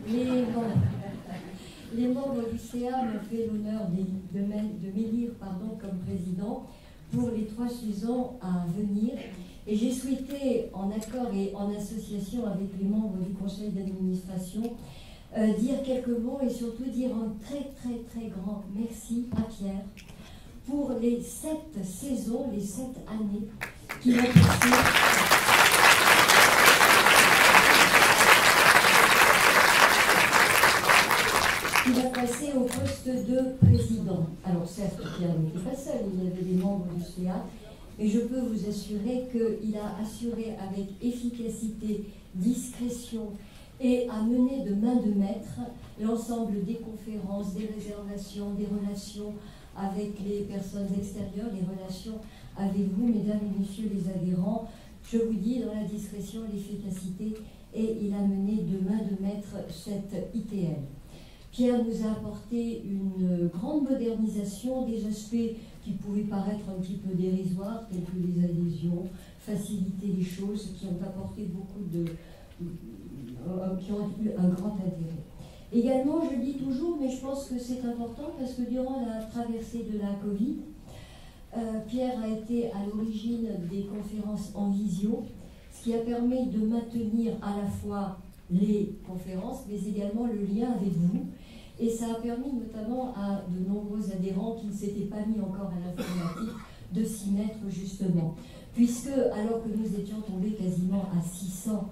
Les membres du CA m'ont fait l'honneur de m'élire comme président pour les 3 saisons à venir. Et j'ai souhaité, en accord et en association avec les membres du conseil d'administration, dire quelques mots et surtout dire un très très très grand merci à Pierre pour les 7 saisons, les 7 années qu'il a passées. Il a passé au poste de président. Alors certes, Pierre n'était pas seul, il y avait des membres du CA, mais je peux vous assurer qu'il a assuré avec efficacité, discrétion et a mené de main de maître l'ensemble des conférences, des réservations, des relations avec les personnes extérieures, les relations avec vous, mesdames et messieurs les adhérents. Je vous dis, dans la discrétion, l'efficacité, et il a mené de main de maître cette ITL. Pierre nous a apporté une grande modernisation des aspects qui pouvaient paraître un petit peu dérisoires, tels que les adhésions, faciliter les choses, qui ont apporté qui ont eu un grand intérêt. Également, je le dis toujours, mais je pense que c'est important parce que durant la traversée de la Covid, Pierre a été à l'origine des conférences en visio, ce qui a permis de maintenir à la fois les conférences, mais également le lien avec vous. Et ça a permis notamment à de nombreux adhérents qui ne s'étaient pas mis encore à l'informatique de s'y mettre justement. Puisque, alors que nous étions tombés quasiment à 600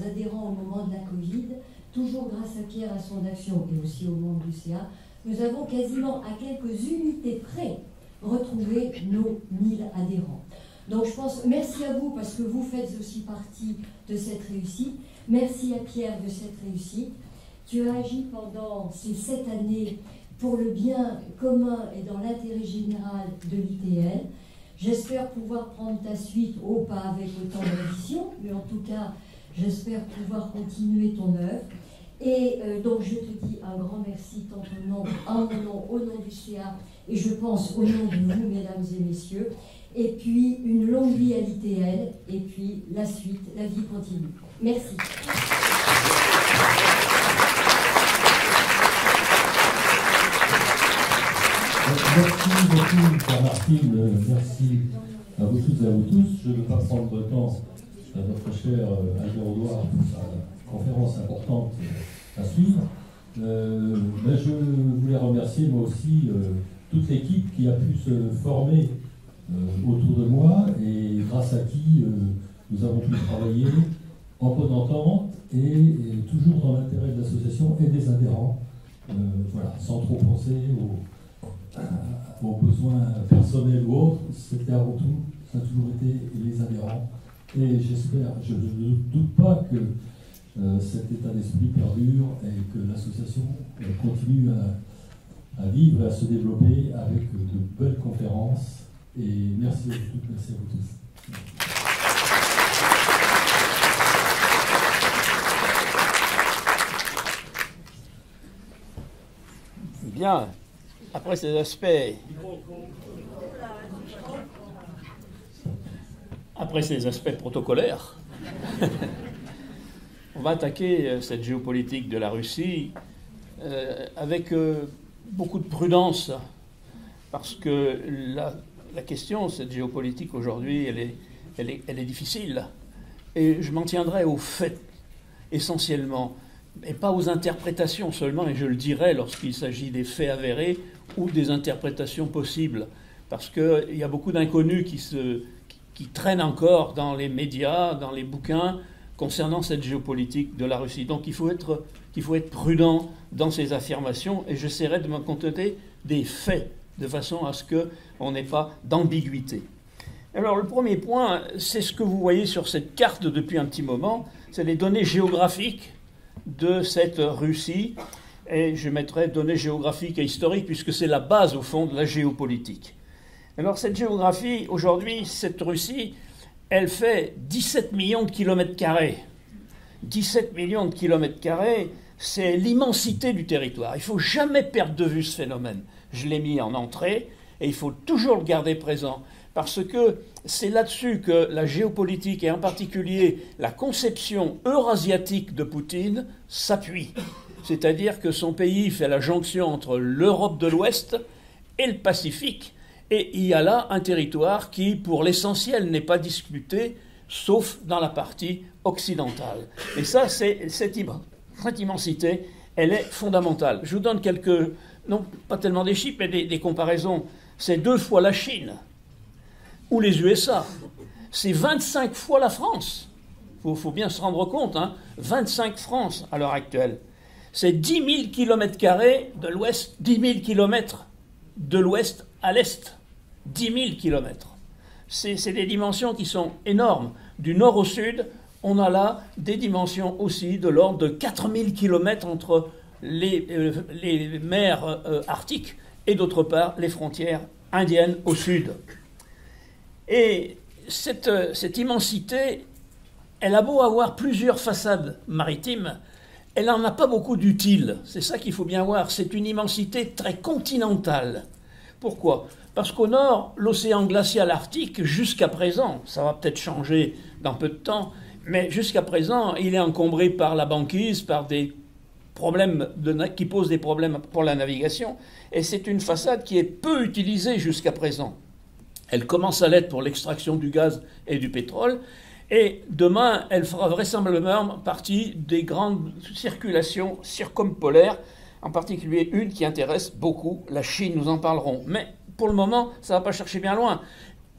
adhérents au moment de la Covid, toujours grâce à Pierre, à son action et aussi au monde du CA, nous avons quasiment à quelques unités près retrouvé nos 1000 adhérents. Donc je pense, merci à vous parce que vous faites aussi partie de cette réussite. Merci à Pierre de cette réussite. Tu as agi pendant ces 7 années pour le bien commun et dans l'intérêt général de l'ITL. J'espère pouvoir prendre ta suite, pas avec autant d'ambition, mais en tout cas, j'espère pouvoir continuer ton œuvre. Et donc je te dis un grand merci, tant au nom du CA, et je pense au nom de vous, mesdames et messieurs. Et puis une longue vie à l'ITL, et puis la suite, la vie continue. Merci. Merci beaucoup, Pierre Martine. Merci à vous toutes et à vous tous. Je ne vais pas prendre le temps à notre cher Albert Audouard pour sa conférence importante à suivre. Mais je voulais remercier moi aussi toute l'équipe qui a pu se former autour de moi et grâce à qui nous avons pu travailler en bonne entente et toujours dans l'intérêt de l'association et des adhérents, voilà, sans trop penser aux besoins personnels ou autres. C'était avant tout, ça a toujours été les adhérents. Et j'espère, je ne doute pas que cet état d'esprit perdure et que l'association continue à vivre et à se développer avec de belles conférences. Et merci à vous toutes, merci à vous tous. Bien, après ces aspects protocolaires, on va attaquer cette géopolitique de la Russie avec beaucoup de prudence, parce que la question, cette géopolitique aujourd'hui, elle est difficile. Et je m'en tiendrai aux faits, essentiellement, et pas aux interprétations seulement, et je le dirai lorsqu'il s'agit des faits avérés ou des interprétations possibles, parce qu'il y a beaucoup d'inconnus qui traînent encore dans les médias, dans les bouquins, concernant cette géopolitique de la Russie. Donc il faut être prudent dans ces affirmations, et j'essaierai de me contenter des faits, de façon à ce qu'on n'ait pas d'ambiguïté. Alors le premier point, c'est ce que vous voyez sur cette carte depuis un petit moment, c'est les données géographiques de cette Russie, et je mettrai données géographiques et historiques, puisque c'est la base, au fond, de la géopolitique. Alors cette géographie, aujourd'hui, cette Russie, elle fait 17 millions de kilomètres carrés. 17 millions de kilomètres carrés, c'est l'immensité du territoire. Il ne faut jamais perdre de vue ce phénomène. Je l'ai mis en entrée, et il faut toujours le garder présent, parce que c'est là-dessus que la géopolitique, et en particulier la conception eurasiatique de Poutine, s'appuie. c'est-à-dire que son pays fait la jonction entre l'Europe de l'Ouest et le Pacifique, et il y a là un territoire qui, pour l'essentiel, n'est pas disputé, sauf dans la partie occidentale. Et ça, cette immensité, elle est fondamentale. Je vous donne quelques, non pas tellement des chiffres, mais des comparaisons. C'est 2 fois la Chine, ou les USA. C'est 25 fois la France. Il faut bien se rendre compte, hein. 25 France à l'heure actuelle. C'est 10 000 km² de l'ouest, 10 000 km de l'ouest à l'est. 10 000 km. C'est des dimensions qui sont énormes. Du nord au sud, on a là des dimensions aussi de l'ordre de 4 000 km entre les mers arctiques et d'autre part les frontières indiennes au sud. Et cette immensité, elle a beau avoir plusieurs façades maritimes, elle n'en a pas beaucoup d'utiles. C'est ça qu'il faut bien voir. C'est une immensité très continentale. Pourquoi ? Parce qu'au nord, l'océan glacial arctique, jusqu'à présent, ça va peut-être changer dans peu de temps, mais jusqu'à présent, il est encombré par la banquise, par des problèmes qui posent des problèmes pour la navigation, et c'est une façade qui est peu utilisée jusqu'à présent. Elle commence à l'être pour l'extraction du gaz et du pétrole, et demain, elle fera vraisemblablement partie des grandes circulations circumpolaires, en particulier une qui intéresse beaucoup la Chine, nous en parlerons. Mais pour le moment, ça ne va pas chercher bien loin.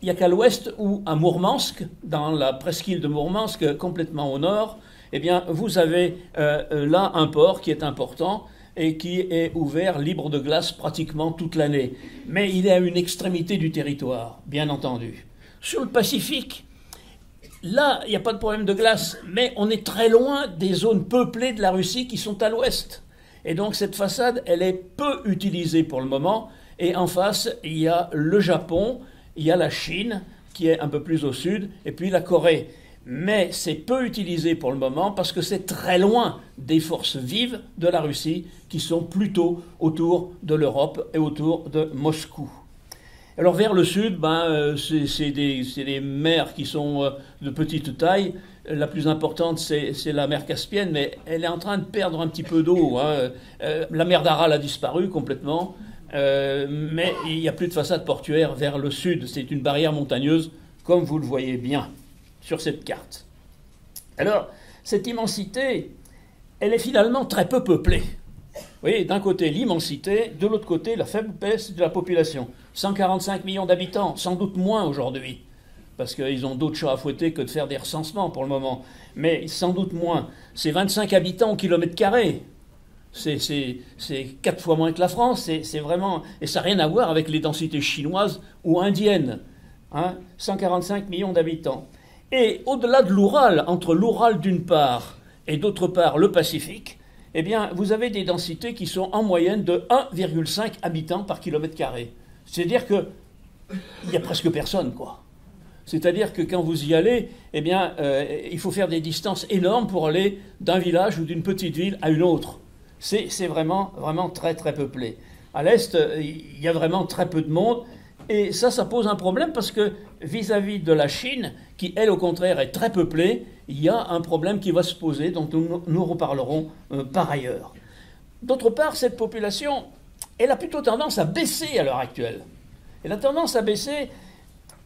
Il n'y a qu'à l'ouest ou à Mourmansk, dans la presqu'île de Mourmansk, complètement au nord, eh bien, vous avez là un port qui est important et qui est ouvert libre de glace pratiquement toute l'année. Mais il est à une extrémité du territoire, bien entendu. Sur le Pacifique, là, il n'y a pas de problème de glace, mais on est très loin des zones peuplées de la Russie qui sont à l'ouest. Et donc cette façade, elle est peu utilisée pour le moment. Et en face, il y a le Japon, il y a la Chine, qui est un peu plus au sud, et puis la Corée. Mais c'est peu utilisé pour le moment parce que c'est très loin des forces vives de la Russie qui sont plutôt autour de l'Europe et autour de Moscou. Alors vers le sud, c'est des mers qui sont de petite taille. La plus importante, c'est la mer Caspienne, mais elle est en train de perdre un petit peu d'eau. Hein. La mer d'Aral a disparu complètement, mais il n'y a plus de façade portuaire vers le sud. C'est une barrière montagneuse, comme vous le voyez bien sur cette carte. Alors, cette immensité, elle est finalement très peu peuplée. Vous voyez, d'un côté l'immensité, de l'autre côté la faiblesse de la population. 145 millions d'habitants, sans doute moins aujourd'hui, parce qu'ils ont d'autres chats à fouetter que de faire des recensements pour le moment, mais sans doute moins. C'est 25 habitants au kilomètre carré. C'est 4 fois moins que la France, c'est vraiment... Et ça n'a rien à voir avec les densités chinoises ou indiennes. Hein, 145 millions d'habitants. Et au-delà de l'Oural, entre l'Oural d'une part et d'autre part le Pacifique, eh bien, vous avez des densités qui sont en moyenne de 1,5 habitants par kilomètre carré. C'est-à-dire qu'il n'y a presque personne, quoi. C'est-à-dire que quand vous y allez, eh bien, il faut faire des distances énormes pour aller d'un village ou d'une petite ville à une autre. C'est vraiment, vraiment très, très peuplé. À l'Est, il y a vraiment très peu de monde. Et ça pose un problème parce que vis-à-vis de la Chine, qui, elle, au contraire, est très peuplée, il y a un problème qui va se poser, dont nous reparlerons par ailleurs. D'autre part, cette population, elle a plutôt tendance à baisser à l'heure actuelle. Elle a tendance à baisser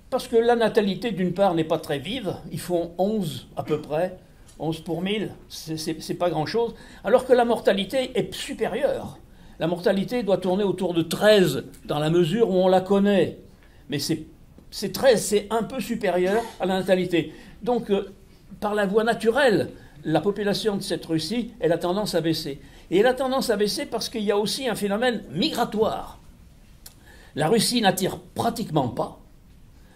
parce que la natalité, d'une part, n'est pas très vive. Ils font 11 à peu près, 11 pour 1000, c'est pas grand-chose, alors que la mortalité est supérieure. La mortalité doit tourner autour de 13, dans la mesure où on la connaît. Mais c'est 13, c'est un peu supérieur à la natalité. Donc, par la voie naturelle, la population de cette Russie, elle a tendance à baisser. Et elle a tendance à baisser parce qu'il y a aussi un phénomène migratoire. La Russie n'attire pratiquement pas,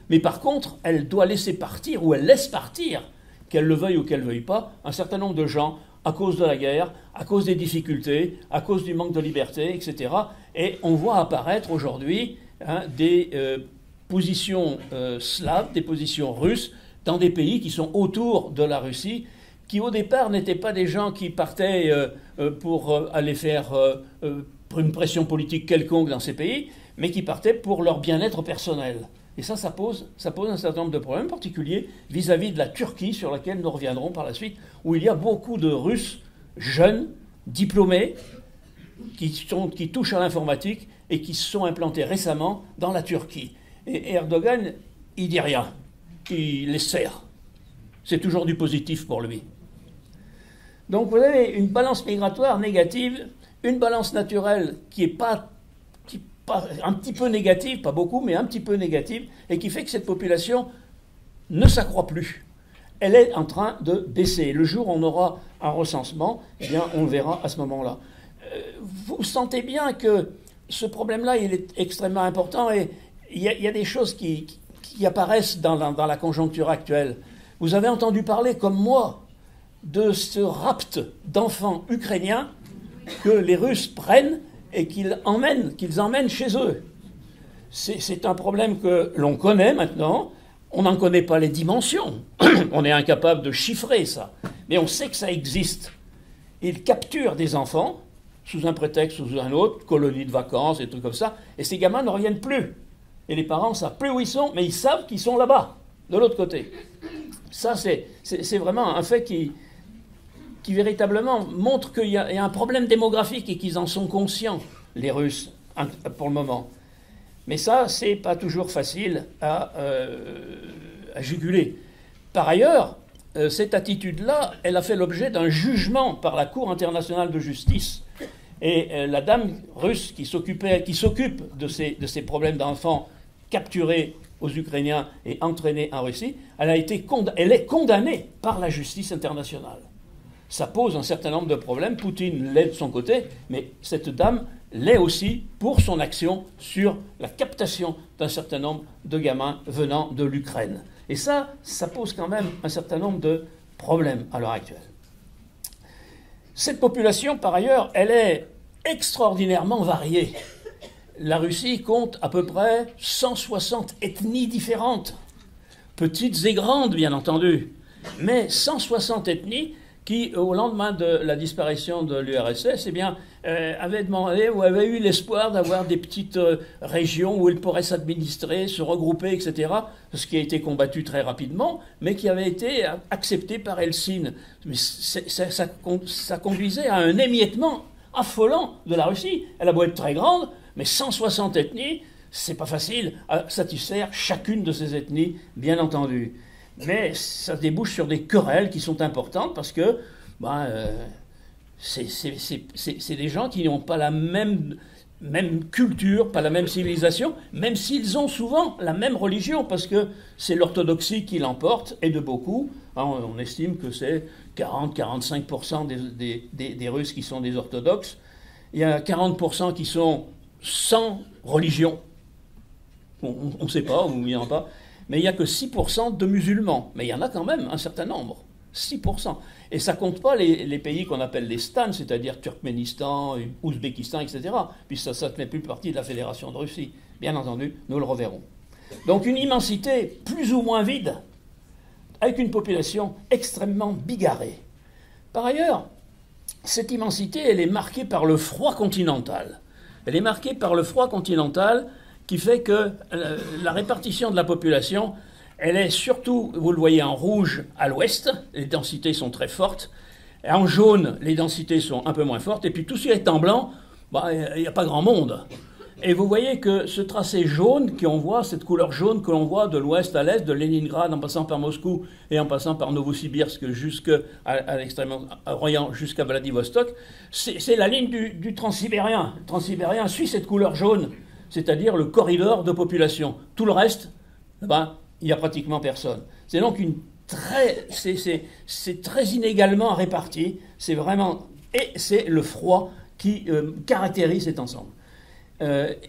mais par contre, elle doit laisser partir, ou elle laisse partir, qu'elle le veuille ou qu'elle ne veuille pas, un certain nombre de gens, à cause de la guerre, à cause des difficultés, à cause du manque de liberté, etc. Et on voit apparaître aujourd'hui des positions slaves, des positions russes, dans des pays qui sont autour de la Russie, qui au départ n'étaient pas des gens qui partaient pour aller faire une pression politique quelconque dans ces pays, mais qui partaient pour leur bien-être personnel. Et ça pose un certain nombre de problèmes particuliers vis-à-vis de la Turquie, sur laquelle nous reviendrons par la suite, où il y a beaucoup de Russes jeunes, diplômés qui touchent à l'informatique et qui se sont implantés récemment dans la Turquie. Et Erdogan, il dit rien. Il les sert. C'est toujours du positif pour lui. Donc vous avez une balance migratoire négative, une balance naturelle qui est pas un petit peu négative, pas beaucoup, mais un petit peu négative, et qui fait que cette population ne s'accroît plus. Elle est en train de baisser. Le jour où on aura un recensement, eh bien, on le verra à ce moment-là. Vous sentez bien que ce problème-là, il est extrêmement important, et il y a des choses qui apparaissent dans la conjoncture actuelle. Vous avez entendu parler, comme moi, de ce rapt d'enfants ukrainiens que les Russes prennent et qu'ils emmènent chez eux. C'est un problème que l'on connaît maintenant. On n'en connaît pas les dimensions. On est incapable de chiffrer ça. Mais on sait que ça existe. Ils capturent des enfants, sous un prétexte ou sous un autre, colonies de vacances, des trucs comme ça, et ces gamins ne reviennent plus. Et les parents ne savent plus où ils sont, mais ils savent qu'ils sont là-bas, de l'autre côté. Ça, c'est vraiment un fait qui véritablement montre qu'il y a un problème démographique et qu'ils en sont conscients, les Russes, pour le moment. Mais ça, c'est pas toujours facile à juguler. Par ailleurs, cette attitude-là, elle a fait l'objet d'un jugement par la Cour internationale de justice. Et la dame russe qui s'occupe de ces problèmes d'enfants capturés aux Ukrainiens et entraînés en Russie, elle est condamnée par la justice internationale. Ça pose un certain nombre de problèmes. Poutine l'est de son côté, mais cette dame l'est aussi pour son action sur la captation d'un certain nombre de gamins venant de l'Ukraine. Et ça pose quand même un certain nombre de problèmes à l'heure actuelle. Cette population, par ailleurs, elle est extraordinairement variée. La Russie compte à peu près 160 ethnies différentes, petites et grandes, bien entendu, mais 160 ethnies qui, au lendemain de la disparition de l'URSS, eh bien, avaient demandé ou avaient eu l'espoir d'avoir des petites régions où elles pourraient s'administrer, se regrouper, etc., ce qui a été combattu très rapidement, mais qui avait été accepté par Helsinki. Mais ça conduisait à un émiettement affolant de la Russie. Elle a beau être très grande, mais 160 ethnies, c'est pas facile à satisfaire chacune de ces ethnies, bien entendu. Mais ça débouche sur des querelles qui sont importantes parce que c'est des gens qui n'ont pas la même culture, pas la même civilisation, même s'ils ont souvent la même religion, parce que c'est l'orthodoxie qui l'emporte, et de beaucoup. On estime que c'est 40-45% des Russes qui sont des orthodoxes. Il y a 40% qui sont sans religion. On ne sait pas, ou il n'y en a pas. Mais il n'y a que 6% de musulmans. Mais il y en a quand même un certain nombre. 6%. Et ça ne compte pas les pays qu'on appelle les stans, c'est-à-dire Turkménistan, Ouzbékistan, etc. Puis ça ne fait plus partie de la Fédération de Russie. Bien entendu, nous le reverrons. Donc une immensité plus ou moins vide, avec une population extrêmement bigarrée. Par ailleurs, cette immensité, elle est marquée par le froid continental. Elle est marquée par le froid continental qui fait que la répartition de la population, elle est surtout, vous le voyez en rouge, à l'ouest, les densités sont très fortes, et en jaune, les densités sont un peu moins fortes, et puis tout ce qui est en blanc, il n'y a pas grand monde. Et vous voyez que ce tracé jaune qu'on voit, cette couleur jaune que l'on voit de l'ouest à l'est, de Leningrad en passant par Moscou et en passant par Novosibirsk jusqu'à l'extrême-orient, jusqu'à Vladivostok, c'est la ligne du transsibérien. Le transsibérien suit cette couleur jaune, c'est-à-dire le corridor de population. Tout le reste, il n'y a pratiquement personne. C'est donc c'est très inégalement réparti. C'est vraiment, et c'est le froid qui caractérise cet ensemble.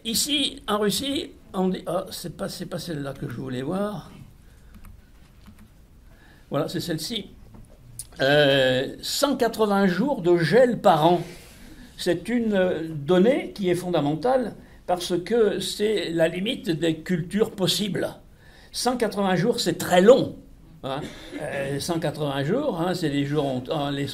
Ici, en Russie, on dit, c'est pas celle-là que je voulais voir. Voilà, c'est celle-ci. 180 jours de gel par an. C'est une donnée qui est fondamentale parce que c'est la limite des cultures possibles. 180 jours, c'est très long. 180 jours, c'est les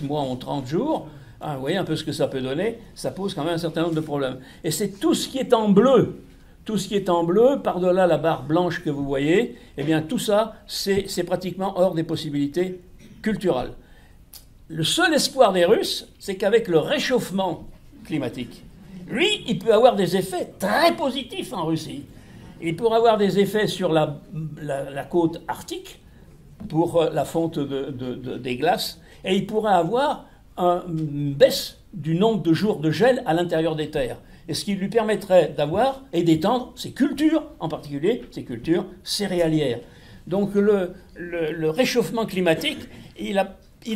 mois ont 30 jours. Vous voyez un peu ce que ça peut donner. Ça pose quand même un certain nombre de problèmes. Et c'est tout ce qui est en bleu. Tout ce qui est en bleu, par-delà la barre blanche que vous voyez, eh bien tout ça, c'est pratiquement hors des possibilités culturelles. le seul espoir des Russes, c'est qu'avec le réchauffement climatique, lui, il peut avoir des effets très positifs en Russie. Il pourrait avoir des effets sur la côte arctique, pour la fonte des glaces, et il pourrait avoir une baisse du nombre de jours de gel à l'intérieur des terres. Et ce qui lui permettrait d'avoir et d'étendre ses cultures, en particulier ses cultures céréalières. Donc le réchauffement climatique, il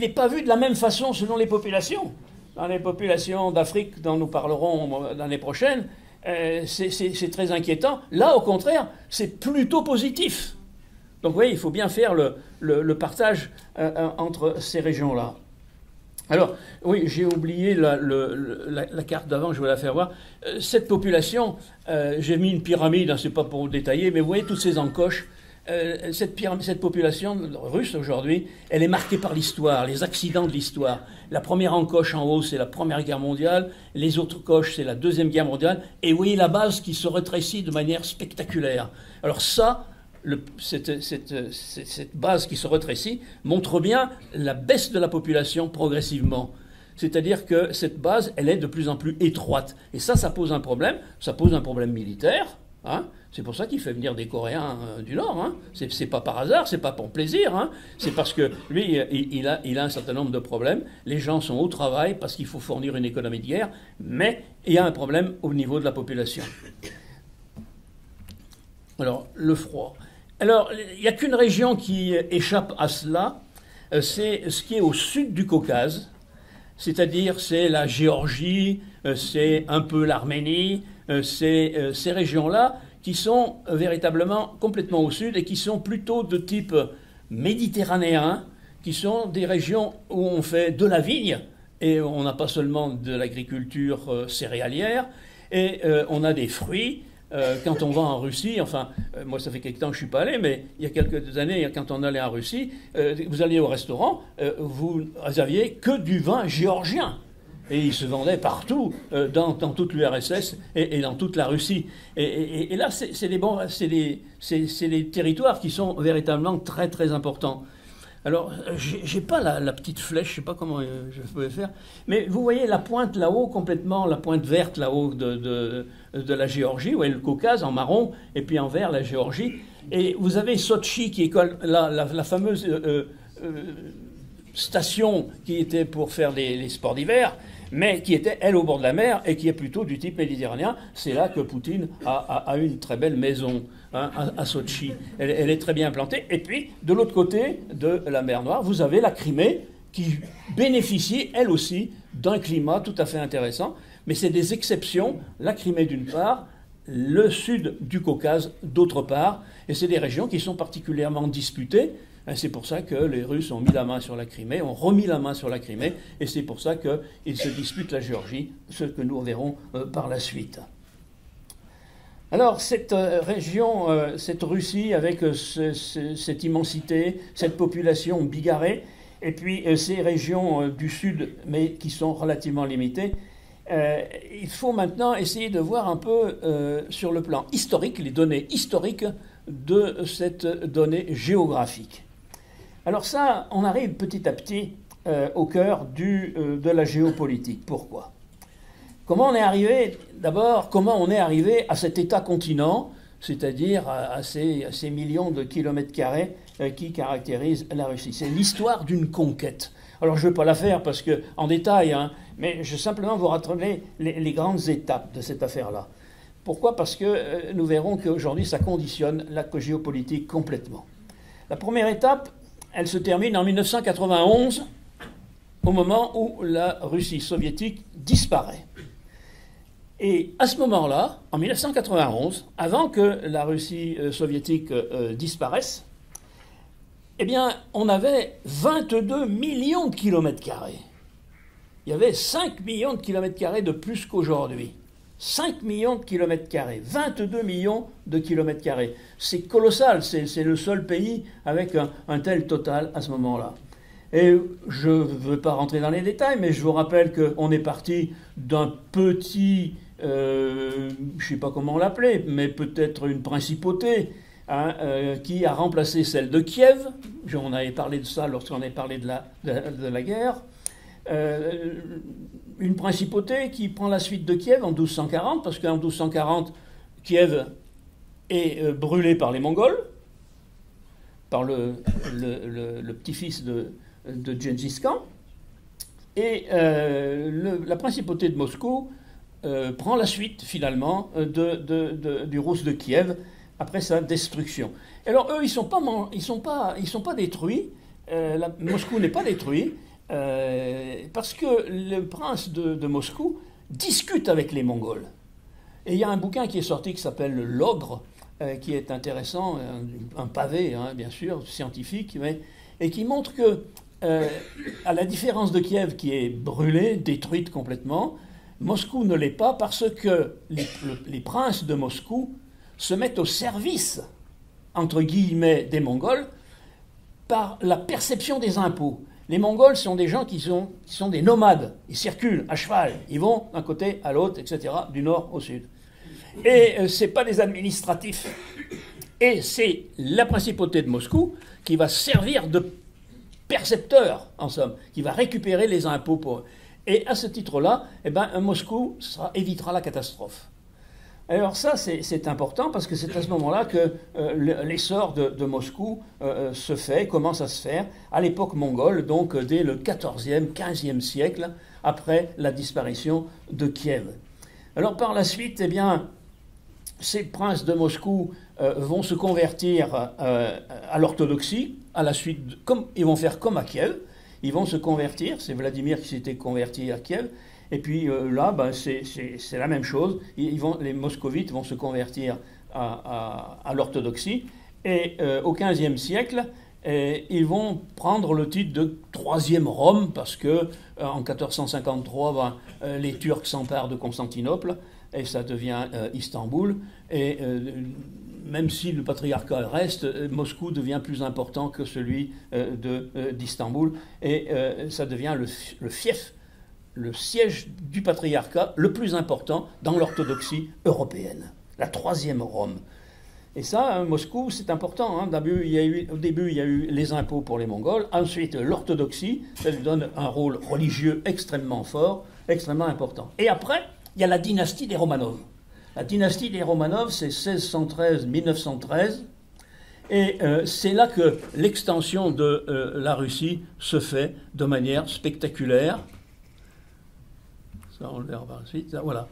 n'est pas vu de la même façon selon les populations. Dans les populations d'Afrique dont nous parlerons l'année prochaine, c'est très inquiétant. Là, au contraire, c'est plutôt positif. Donc oui, il faut bien faire le partage entre ces régions-là. Alors, oui, j'ai oublié la carte d'avant, je vais la faire voir. Cette population, j'ai mis une pyramide, hein, c'est pas pour vous détailler, mais vous voyez toutes ces encoches. Cette population russe aujourd'hui, elle est marquée par l'histoire, les accidents de l'histoire. La première encoche en haut, c'est la Première Guerre mondiale. Les autres coches, c'est la Deuxième Guerre mondiale. Et vous voyez la base qui se rétrécit de manière spectaculaire. Alors ça, cette base qui se rétrécit montre bien la baisse de la population progressivement. C'est-à-dire que cette base, elle est de plus en plus étroite. Et ça pose un problème. Ça pose un problème militaire, hein. C'est pour ça qu'il fait venir des Coréens du Nord. Hein. C'est pas par hasard, c'est pas pour plaisir. Hein. C'est parce que lui, il a un certain nombre de problèmes. Les gens sont au travail parce qu'il faut fournir une économie de guerre, mais il y a un problème au niveau de la population. Alors, le froid. Alors, il n'y a qu'une région qui échappe à cela, c'est ce qui est au sud du Caucase, c'est-à-dire c'est la Géorgie, c'est un peu l'Arménie, c'est ces régions-là qui sont véritablement complètement au sud et qui sont plutôt de type méditerranéen, qui sont des régions où on fait de la vigne, et on n'a pas seulement de l'agriculture céréalière, et on a des fruits. Quand on va en Russie, enfin, moi ça fait quelques temps que je ne suis pas allé, mais il y a quelques années, quand on allait en Russie, vous alliez au restaurant, vous n'aviez que du vin géorgien. Et il se vendait partout, dans toute l'URSS et dans toute la Russie. Et là, c'est des territoires qui sont véritablement très très importants. Alors, j'ai pas la petite flèche, je sais pas comment je pouvais faire, mais vous voyez la pointe là-haut, complètement, la pointe verte là-haut de la Géorgie, vous voyez le Caucase en marron, et puis en vert la Géorgie. Et vous avez Sotchi qui est la fameuse station qui était pour faire les sports d'hiver, mais qui était, elle, au bord de la mer, et qui est plutôt du type méditerranéen. C'est là que Poutine a une très belle maison, hein, à Sotchi. Elle est très bien implantée. Et puis, de l'autre côté de la mer Noire, vous avez la Crimée, qui bénéficie, elle aussi, d'un climat tout à fait intéressant. Mais c'est des exceptions, la Crimée d'une part, le sud du Caucase d'autre part, et c'est des régions qui sont particulièrement disputées. C'est pour ça que les Russes ont mis la main sur la Crimée, ont remis la main sur la Crimée, et c'est pour ça qu'ils se disputent la Géorgie, ce que nous verrons par la suite. Alors, cette région, cette Russie, avec cette immensité, cette population bigarrée, et puis ces régions du sud, mais qui sont relativement limitées, il faut maintenant essayer de voir un peu sur le plan historique, les données historiques de cette donnée géographique. Alors ça, on arrive petit à petit au cœur de la géopolitique. Pourquoi ? Comment on est arrivé, d'abord, à cet État-continent, c'est-à-dire à ces millions de kilomètres carrés qui caractérisent la Russie. C'est l'histoire d'une conquête. Alors je ne vais pas la faire parce que, en détail, hein, mais je vais simplement vous rappeler les grandes étapes de cette affaire-là. Pourquoi ? Parce que nous verrons qu'aujourd'hui, ça conditionne la géopolitique complètement. La première étape, elle se termine en 1991, au moment où la Russie soviétique disparaît. Et à ce moment-là, en 1991, avant que la Russie soviétique disparaisse, eh bien, on avait 22 millions de kilomètres carrés. Il y avait 5 millions de kilomètres carrés de plus qu'aujourd'hui. 5 millions de kilomètres carrés, 22 millions de kilomètres carrés. C'est colossal, c'est le seul pays avec un tel total à ce moment-là. Et je ne veux pas rentrer dans les détails, mais je vous rappelle qu'on est parti d'un petit, je ne sais pas comment l'appeler, mais peut-être une principauté, hein, qui a remplacé celle de Kiev. On avait parlé de ça lorsqu'on avait parlé de la guerre. une principauté qui prend la suite de Kiev en 1240, parce qu'en 1240, Kiev est brûlé par les Mongols, par le petit-fils de Gengis Khan, et la principauté de Moscou prend la suite, finalement, du Rousse de Kiev, après sa destruction. Et alors, eux, ils sont pas détruits, Moscou n'est pas détruit, parce que le prince de Moscou discute avec les Mongols. Et il y a un bouquin qui est sorti qui s'appelle L'Ogre, qui est intéressant, un pavé, hein, bien sûr, scientifique, et qui montre que, à la différence de Kiev qui est brûlée, détruite complètement, Moscou ne l'est pas parce que les princes de Moscou se mettent au service, entre guillemets, des Mongols par la perception des impôts. Les Mongols sont des gens qui sont des nomades. Ils circulent à cheval. Ils vont d'un côté à l'autre, etc., du nord au sud. Et ce n'est pas des administratifs. Et c'est la principauté de Moscou qui va servir de percepteur, en somme, qui va récupérer les impôts pour eux. Et à ce titre-là, Moscou évitera la catastrophe. Alors ça, c'est important parce que c'est à ce moment-là que l'essor de Moscou commence à se faire à l'époque mongole, donc dès le XIVe, XVe siècle, après la disparition de Kiev. Alors par la suite, ces princes de Moscou vont se convertir à l'orthodoxie, à la suite, ils vont faire comme à Kiev, ils vont se convertir, c'est Vladimir qui s'était converti à Kiev. Et puis là, c'est la même chose. Les moscovites vont se convertir à l'orthodoxie. Et au XVe siècle, ils vont prendre le titre de Troisième Rome parce que en 1453, les Turcs s'emparent de Constantinople et ça devient Istanbul. Et même si le patriarcat reste, Moscou devient plus important que celui d'Istanbul. Et ça devient le fief, le siège du patriarcat le plus important dans l'orthodoxie européenne, la Troisième Rome. Et ça, Moscou, c'est important. Hein. Au début, il y a eu les impôts pour les Mongols. Ensuite, l'orthodoxie, ça lui donne un rôle religieux extrêmement fort, extrêmement important. Et après, il y a la dynastie des Romanov. La dynastie des Romanov, c'est 1613-1913. Et c'est là que l'extension de la Russie se fait de manière spectaculaire. Ça, on le verra par la suite. Ça, voilà.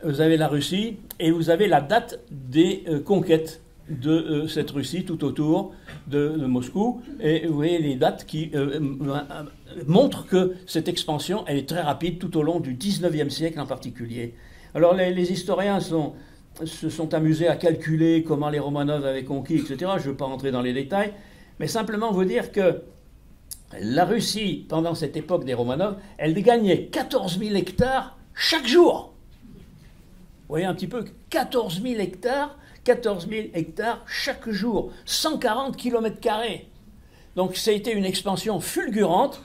Vous avez la Russie et vous avez la date des conquêtes de cette Russie tout autour de Moscou. Et vous voyez les dates qui montrent que cette expansion, elle est très rapide tout au long du XIXe siècle en particulier. Alors les historiens se sont amusés à calculer comment les Romanov avaient conquis, etc. Je ne veux pas rentrer dans les détails, mais simplement vous dire que la Russie, pendant cette époque des Romanov, elle gagnait 14 000 hectares chaque jour. Vous voyez un petit peu, 14 000 hectares chaque jour, 140 km². Donc ça a été une expansion fulgurante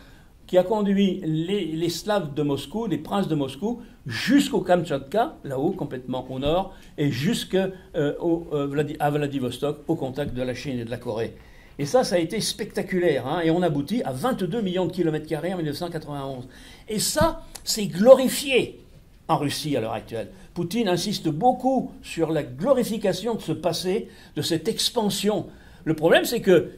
qui a conduit les Slaves de Moscou, les princes de Moscou, jusqu'au Kamtchatka, là-haut, complètement au nord, et jusqu'à Vladivostok, au contact de la Chine et de la Corée. Et ça a été spectaculaire, hein, et on aboutit à 22 millions de km² en 1991. Et ça, c'est glorifié en Russie à l'heure actuelle. Poutine insiste beaucoup sur la glorification de ce passé, de cette expansion. Le problème, c'est que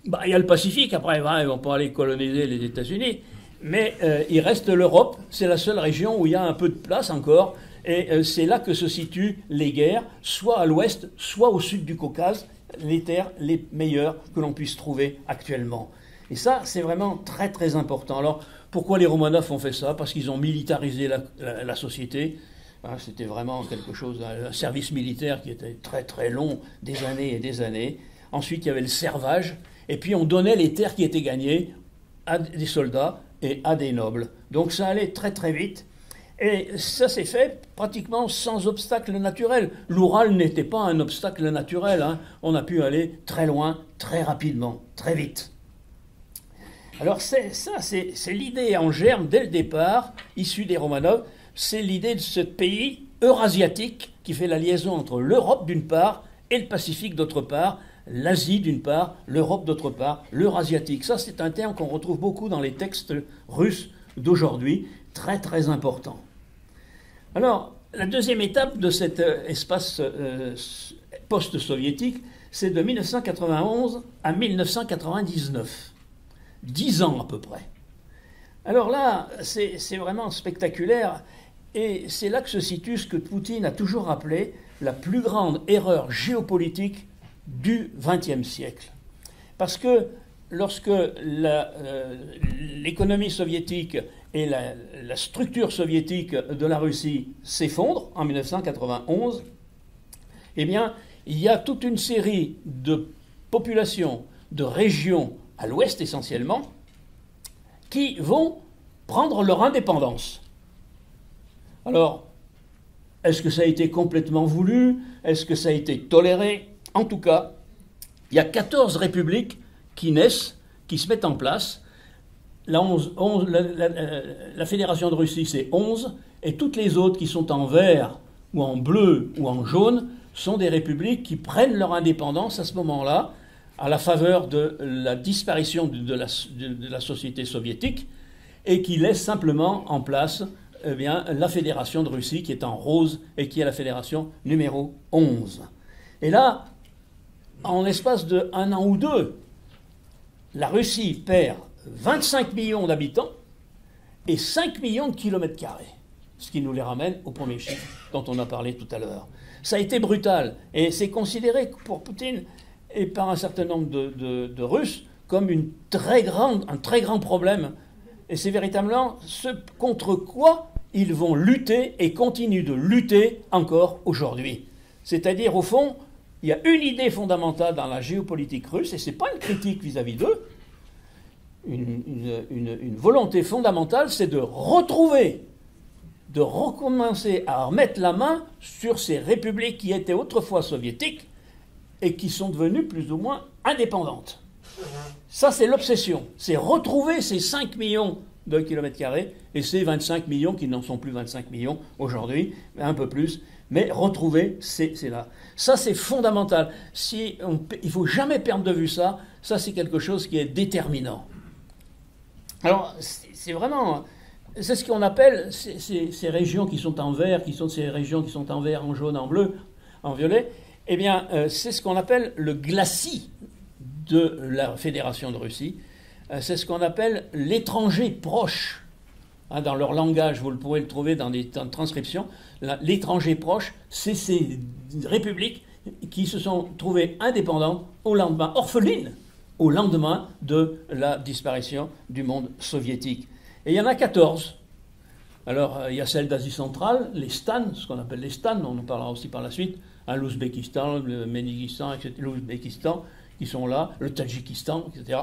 il y a le Pacifique, après, ils ne vont pas aller coloniser les États-Unis, mais il reste l'Europe, c'est la seule région où il y a un peu de place encore, et c'est là que se situent les guerres, soit à l'ouest, soit au sud du Caucase, les terres les meilleures que l'on puisse trouver actuellement. Et ça, c'est vraiment très très important. Alors, pourquoi les Romanov ont fait ça? Parce qu'ils ont militarisé la société. C'était vraiment quelque chose, un service militaire qui était très très long, des années et des années. Ensuite, il y avait le servage, et puis on donnait les terres qui étaient gagnées à des soldats et à des nobles. Donc ça allait très très vite. Et ça s'est fait pratiquement sans obstacle naturel. L'Oural n'était pas un obstacle naturel. Hein. On a pu aller très loin, très rapidement, très vite. Alors c'est l'idée en germe dès le départ, issue des Romanov. C'est l'idée de ce pays eurasiatique qui fait la liaison entre l'Europe d'une part et le Pacifique d'autre part, l'Asie d'une part, l'Europe d'autre part, l'Eurasiatique. Ça, c'est un terme qu'on retrouve beaucoup dans les textes russes d'aujourd'hui, très très important. Alors, la deuxième étape de cet espace post-soviétique, c'est de 1991 à 1999. 10 ans à peu près. Alors là, c'est vraiment spectaculaire, et c'est là que se situe ce que Poutine a toujours appelé la plus grande erreur géopolitique du XXe siècle. Parce que lorsque l'économie soviétique et la structure soviétique de la Russie s'effondrent en 1991, eh bien, il y a toute une série de populations, de régions, à l'ouest essentiellement, qui vont prendre leur indépendance. Alors, est-ce que ça a été complètement voulu? Est-ce que ça a été toléré? En tout cas, il y a 14 républiques qui naissent, qui se mettent en place. La Fédération de Russie, c'est 11, et toutes les autres qui sont en vert, ou en bleu, ou en jaune, sont des républiques qui prennent leur indépendance à ce moment-là, à la faveur de la disparition de la société soviétique, et qui laissent simplement en place la Fédération de Russie, qui est en rose, et qui est la fédération numéro 11. Et là, en l'espace de 1 an ou 2, la Russie perd 25 millions d'habitants et 5 millions de kilomètres carrés, ce qui nous les ramène au premier chiffre dont on a parlé tout à l'heure. Ça a été brutal, et c'est considéré pour Poutine et par un certain nombre de Russes comme un très grand problème. Et c'est véritablement ce contre quoi ils vont lutter et continuent de lutter encore aujourd'hui. C'est-à-dire, au fond, il y a une idée fondamentale dans la géopolitique russe, et ce n'est pas une critique vis-à-vis d'eux, une volonté fondamentale, c'est de recommencer à remettre la main sur ces républiques qui étaient autrefois soviétiques et qui sont devenues plus ou moins indépendantes. Ça, c'est l'obsession. C'est retrouver ces 5 millions de kilomètres carrés et ces 25 millions qui n'en sont plus 25 millions aujourd'hui, un peu plus. Mais retrouver, c'est là. Ça, c'est fondamental. Il ne faut jamais perdre de vue ça. Ça, c'est quelque chose qui est déterminant. Alors, c'est vraiment... C'est ce qu'on appelle ces régions qui sont en vert, qui sont ces régions qui sont en vert, en jaune, en bleu, en violet. Eh bien, c'est ce qu'on appelle le glacis de la Fédération de Russie. C'est ce qu'on appelle l'étranger proche. Dans leur langage, vous pourrez le trouver dans des transcriptions. L'étranger proche, c'est ces républiques qui se sont trouvées indépendantes au lendemain, orphelines, au lendemain de la disparition du monde soviétique. Et il y en a 14. Alors, il y a celle d'Asie centrale, les stans, ce qu'on appelle les stans, on en parlera aussi par la suite, l'Ouzbékistan, le Ménighistan, etc., l'Ouzbékistan, qui sont là, le Tadjikistan, etc.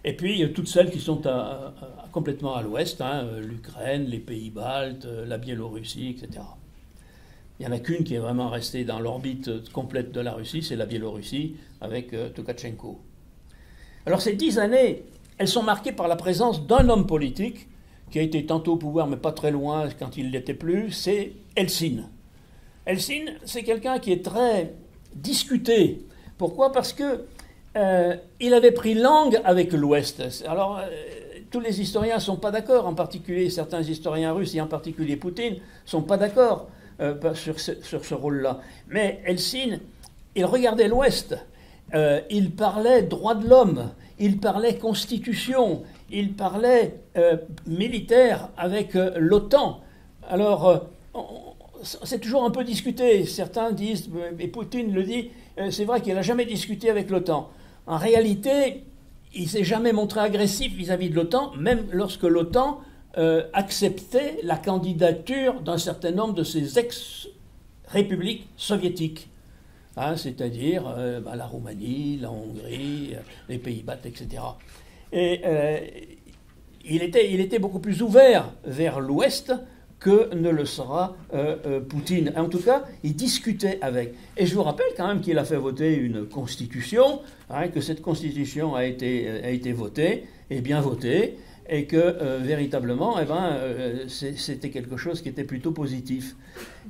Et puis, toutes celles qui sont complètement à l'ouest, l'Ukraine, les pays baltes, la Biélorussie, etc. Il n'y en a qu'une qui est vraiment restée dans l'orbite complète de la Russie, c'est la Biélorussie, avec Toukachenko. Alors, ces 10 années, elles sont marquées par la présence d'un homme politique qui a été tantôt au pouvoir, mais pas très loin quand il ne l'était plus, c'est Eltsine. Eltsine, c'est quelqu'un qui est très discuté. Pourquoi? Parce que il avait pris langue avec l'Ouest. Alors, tous les historiens ne sont pas d'accord, en particulier certains historiens russes, et en particulier Poutine, ne sont pas d'accord sur ce rôle-là. Mais Eltsine, il regardait l'Ouest, il parlait droits de l'homme, il parlait constitution, il parlait militaire avec l'OTAN. Alors, c'est toujours un peu discuté. Certains disent, et Poutine le dit, c'est vrai qu'il n'a jamais discuté avec l'OTAN. En réalité, il ne s'est jamais montré agressif vis-à-vis de l'OTAN, même lorsque l'OTAN acceptait la candidature d'un certain nombre de ses ex-républiques soviétiques. C'est-à-dire la Roumanie, la Hongrie, les Pays-Bas, etc. Et il était beaucoup plus ouvert vers l'Ouest que ne le sera Poutine. En tout cas, il discutait avec. Et je vous rappelle quand même qu'il a fait voter une constitution, que cette constitution a été votée, et bien votée, et que véritablement, c'était quelque chose qui était plutôt positif.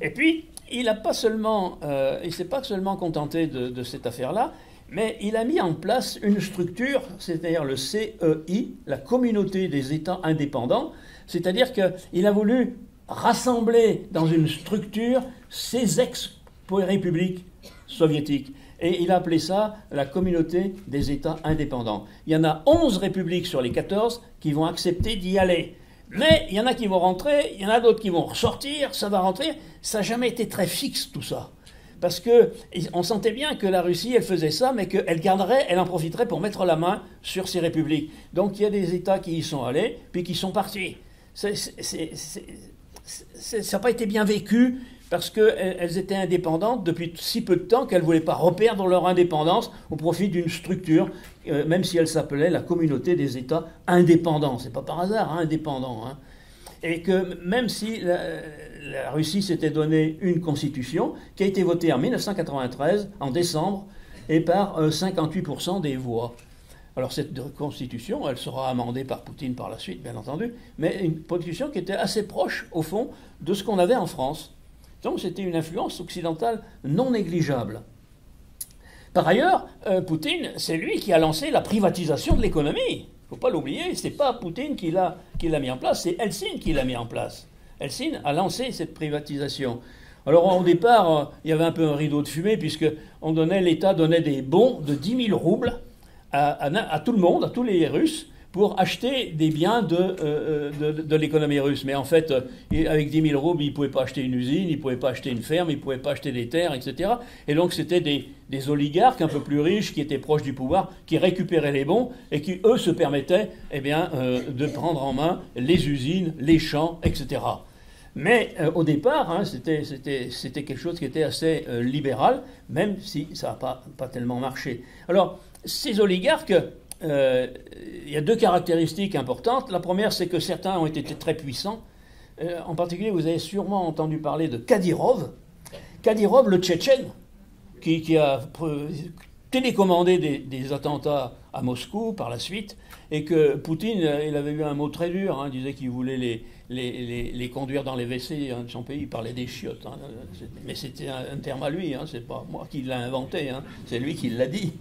Et puis, il ne s'est pas seulement contenté de cette affaire-là, Mais il a mis en place une structure, c'est-à-dire le CEI, la Communauté des États indépendants, c'est-à-dire qu'il a voulu rassembler dans une structure ces ex-républiques soviétiques. Et il a appelé ça la Communauté des États indépendants. Il y en a 11 républiques sur les 14 qui vont accepter d'y aller. Mais il y en a qui vont rentrer, il y en a d'autres qui vont ressortir, ça va rentrer. Ça n'a jamais été très fixe tout ça. Parce qu'on sentait bien que la Russie, elle faisait ça, mais qu'elle garderait, elle en profiterait pour mettre la main sur ces républiques. Donc il y a des États qui y sont allés, puis qui sont partis. Ça n'a pas été bien vécu, parce qu'elles étaient indépendantes depuis si peu de temps qu'elles ne voulaient pas reperdre leur indépendance au profit d'une structure, même si elle s'appelait la Communauté des États indépendants. C'est pas par hasard, hein, indépendant. Hein. Et que même si la Russie s'était donné une constitution qui a été votée en 1993, en décembre, et par 58% des voix. Alors cette constitution, elle sera amendée par Poutine par la suite, bien entendu, mais une constitution qui était assez proche, au fond, de ce qu'on avait en France. Donc c'était une influence occidentale non négligeable. Par ailleurs, Poutine, c'est lui qui a lancé la privatisation de l'économie. Il ne faut pas l'oublier, ce n'est pas Poutine qui l'a mis en place, c'est Helsinki qui l'a mis en place. Helsinki a lancé cette privatisation. Alors au départ, il y avait un peu un rideau de fumée, puisque l'État donnait des bons de 10 000 roubles à tout le monde, à tous les Russes, pour acheter des biens de l'économie russe. Mais en fait, avec 10 000 roubles, ils ne pouvaient pas acheter une usine, ils ne pouvaient pas acheter une ferme, ils ne pouvaient pas acheter des terres, etc. Et donc c'était des oligarques un peu plus riches, qui étaient proches du pouvoir, qui récupéraient les bons, et qui, eux, se permettaient de prendre en main les usines, les champs, etc. Mais au départ, hein, c'était quelque chose qui était assez libéral, même si ça n'a pas tellement marché. Alors, ces oligarques... il y a deux caractéristiques importantes. La première, c'est que certains ont été très puissants. En particulier, vous avez sûrement entendu parler de Kadyrov. Kadyrov, le Tchétchène, qui a télécommandé des attentats à Moscou par la suite, et que Poutine, il avait eu un mot très dur, hein, il disait qu'il voulait les conduire dans les WC de son pays, il parlait des chiottes. Hein, mais c'était un terme à lui, hein, c'est pas moi qui l'ai inventé, hein, c'est lui qui l'a dit.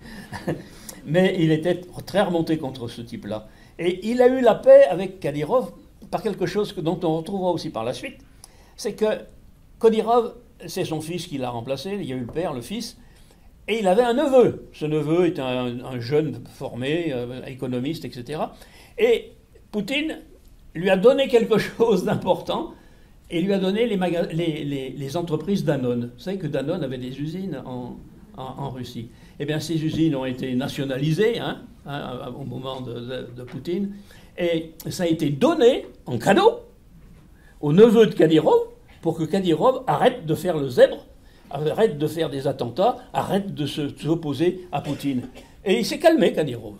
Mais il était très remonté contre ce type-là. Et il a eu la paix avec Kadyrov par quelque chose dont on retrouvera aussi par la suite. C'est que Kadyrov, c'est son fils qui l'a remplacé, il y a eu le père, le fils, et il avait un neveu. Ce neveu était un jeune formé, économiste, etc. Et Poutine lui a donné quelque chose d'important, et lui a donné les entreprises Danone. Vous savez que Danone avait des usines en Russie. Eh bien, ces usines ont été nationalisées au moment de Poutine, et ça a été donné en cadeau au neveu de Kadyrov pour que Kadyrov arrête de faire le zèbre, arrête de faire des attentats, arrête de s'opposer à Poutine. Et il s'est calmé, Kadyrov.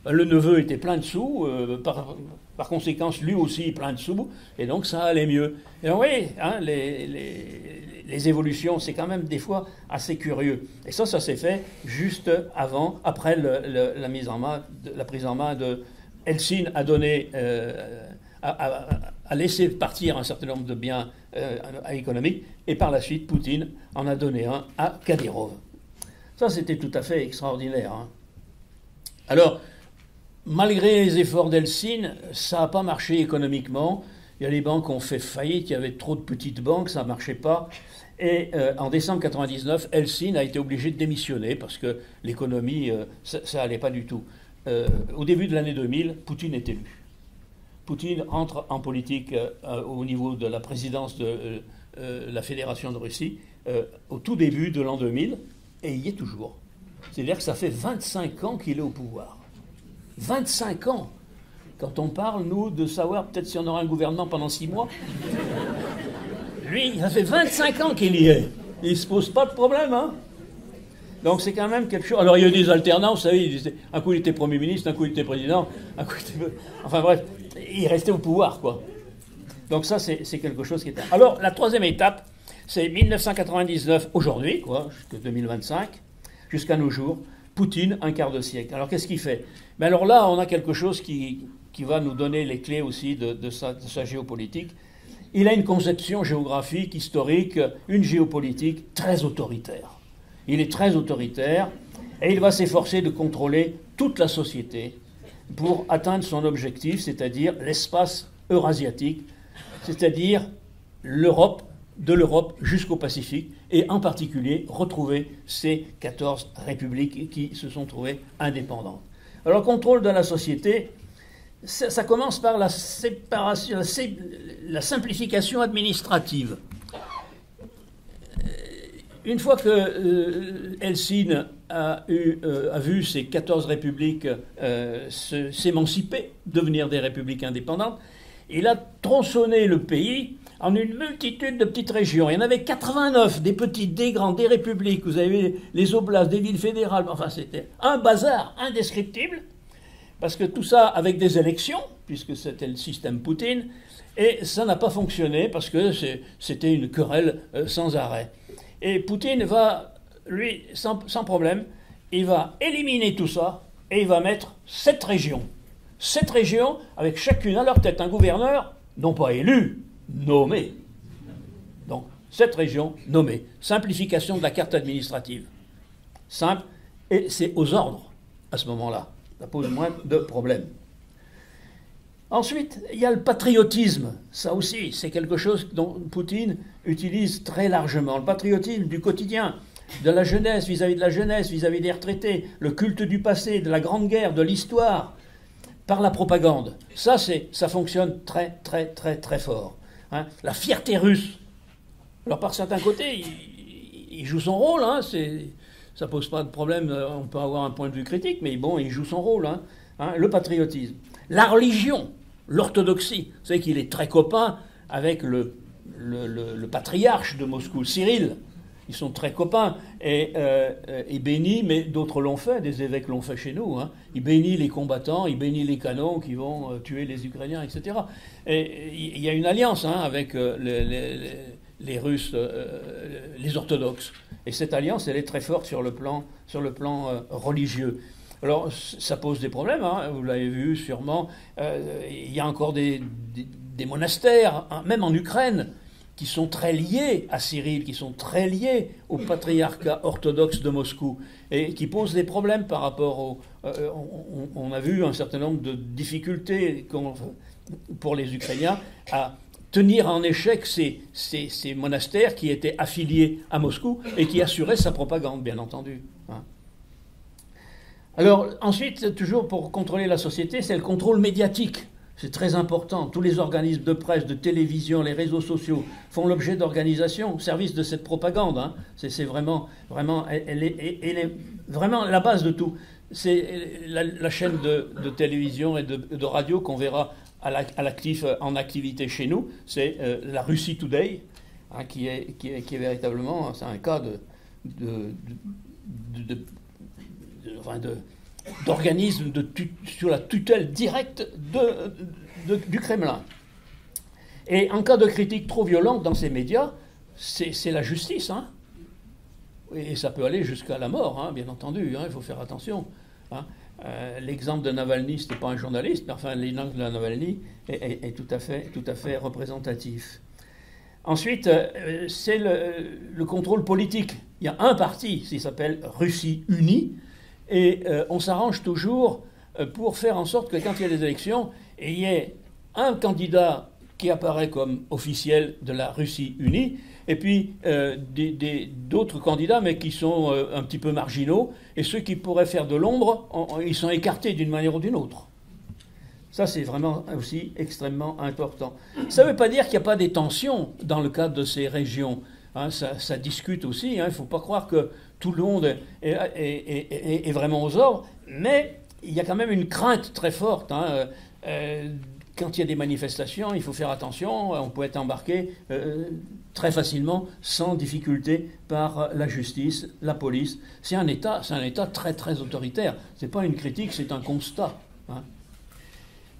Le neveu était plein de sous, par conséquent, lui aussi plein de sous, et donc ça allait mieux. Et donc, oui, hein, les évolutions, c'est quand même des fois assez curieux. Et ça s'est fait juste après la prise en main de Helsinki a donné, a laissé partir un certain nombre de biens économiques, et par la suite, Poutine en a donné un à Kadyrov. Ça, c'était tout à fait extraordinaire. Hein. Alors, malgré les efforts d'Helsinki, ça n'a pas marché économiquement. Il y a les banques qui ont fait faillite, il y avait trop de petites banques, ça ne marchait pas. Et en décembre 1999, Helsinki a été obligé de démissionner parce que l'économie, ça n'allait pas du tout. Au début de l'année 2000, Poutine est élu. Poutine entre en politique au niveau de la présidence de la Fédération de Russie au tout début de l'an 2000, et il y est toujours. C'est-à-dire que ça fait 25 ans qu'il est au pouvoir. 25 ans. Quand on parle, nous, de savoir peut-être si on aura un gouvernement pendant 6 mois. Lui, ça fait 25 ans qu'il y est. Il ne se pose pas de problème, hein. Donc c'est quand même quelque chose... Alors il y a eu des alternants, vous savez, un coup il était Premier ministre, un coup il était président, un coup il était... Enfin bref, il restait au pouvoir, quoi. Donc ça, c'est quelque chose qui est... Alors, la troisième étape, c'est 1999, aujourd'hui, quoi, jusqu'à 2025, jusqu'à nos jours, Poutine, un quart de siècle. Alors qu'est-ce qu'il fait? Mais alors là, on a quelque chose qui va nous donner les clés aussi de sa géopolitique. Il a une conception géographique, historique, une géopolitique très autoritaire. Il est très autoritaire, Et il va s'efforcer de contrôler toute la société pour atteindre son objectif, c'est-à-dire l'espace eurasiatique, c'est-à-dire l'Europe, de l'Europe jusqu'au Pacifique, et en particulier retrouver ces 14 républiques qui se sont trouvées indépendantes. Alors, le contrôle de la société, ça commence par la séparation, la simplification administrative. Une fois que Helsinki a vu ces 14 républiques s'émanciper, devenir des républiques indépendantes, il a tronçonné le pays en une multitude de petites régions. Il y en avait 89, des petites, des grandes, des républiques. Vous avez les oblasts, des villes fédérales. Enfin, c'était un bazar indescriptible, parce que tout ça avec des élections, puisque c'était le système Poutine, et ça n'a pas fonctionné, parce que c'était une querelle sans arrêt. Et Poutine va, lui, sans problème, il va éliminer tout ça, et il va mettre 7 régions. 7 régions, avec chacune à leur tête un gouverneur, non pas élu, nommé. Donc, 7 régions nommées. Simplification de la carte administrative. Simple, et c'est aux ordres, à ce moment-là. Ça pose moins de problèmes. Ensuite, il y a le patriotisme. Ça aussi, c'est quelque chose dont Poutine utilise très largement. Le patriotisme du quotidien, de la jeunesse, vis-à-vis de la jeunesse, vis-à-vis des retraités, le culte du passé, de la Grande Guerre, de l'histoire, par la propagande. Ça fonctionne très, très, très, très fort. Hein, la fierté russe. Alors, par certains côtés, il joue son rôle. Hein, ça pose pas de problème. On peut avoir un point de vue critique, mais bon, il joue son rôle. Hein, le patriotisme. La religion, l'orthodoxie. Vous savez qu'il est très copain avec le patriarche de Moscou, Cyril. Ils sont très copains et bénit, mais d'autres l'ont fait, des évêques l'ont fait chez nous. Hein. Il bénit les combattants, il bénit les canons qui vont tuer les Ukrainiens, etc. Et il y a une alliance avec les Russes, les orthodoxes. Et cette alliance, elle est très forte sur le plan religieux. Alors, ça pose des problèmes, hein, vous l'avez vu sûrement. Il y a encore des monastères, hein, même en Ukraine, qui sont très liés à Cyril, qui sont très liés au patriarcat orthodoxe de Moscou, et qui posent des problèmes par rapport on a vu un certain nombre de difficultés pour les Ukrainiens à tenir en échec ces monastères qui étaient affiliés à Moscou et qui assuraient sa propagande, bien entendu. Hein. Alors, ensuite, toujours pour contrôler la société, c'est le contrôle médiatique. C'est très important. Tous les organismes de presse, de télévision, les réseaux sociaux font l'objet d'organisations au service de cette propagande. Hein. C'est vraiment, elle est vraiment la base de tout. C'est la chaîne de télévision et de radio qu'on verra en activité chez nous. C'est la Russie Today, hein, qui est véritablement, c'est un cas d'organisme sur la tutelle directe du Kremlin. Et en cas de critique trop violente dans ces médias, c'est la justice. Hein. Et ça peut aller jusqu'à la mort, hein, bien entendu. Hein, il faut faire attention. Hein. L'exemple de Navalny, ce n'était pas un journaliste, mais enfin, l'exemple de Navalny est tout à fait représentatif. Ensuite, c'est le contrôle politique. Il y a un parti qui s'appelle Russie Unie, et on s'arrange toujours pour faire en sorte que quand il y a des élections, il y ait un candidat qui apparaît comme officiel de la Russie unie, et puis d'autres candidats, mais qui sont un petit peu marginaux, et ceux qui pourraient faire de l'ombre, ils sont écartés d'une manière ou d'une autre. Ça, c'est vraiment aussi extrêmement important. Ça ne veut pas dire qu'il n'y a pas des tensions dans le cadre de ces régions. Hein, ça discute aussi. Hein, il ne faut pas croire que tout le monde est vraiment aux ordres, mais il y a quand même une crainte très forte. Hein, quand il y a des manifestations, il faut faire attention. On peut être embarqué très facilement, sans difficulté, par la justice, la police. C'est un État très très autoritaire. Ce n'est pas une critique, c'est un constat. Hein.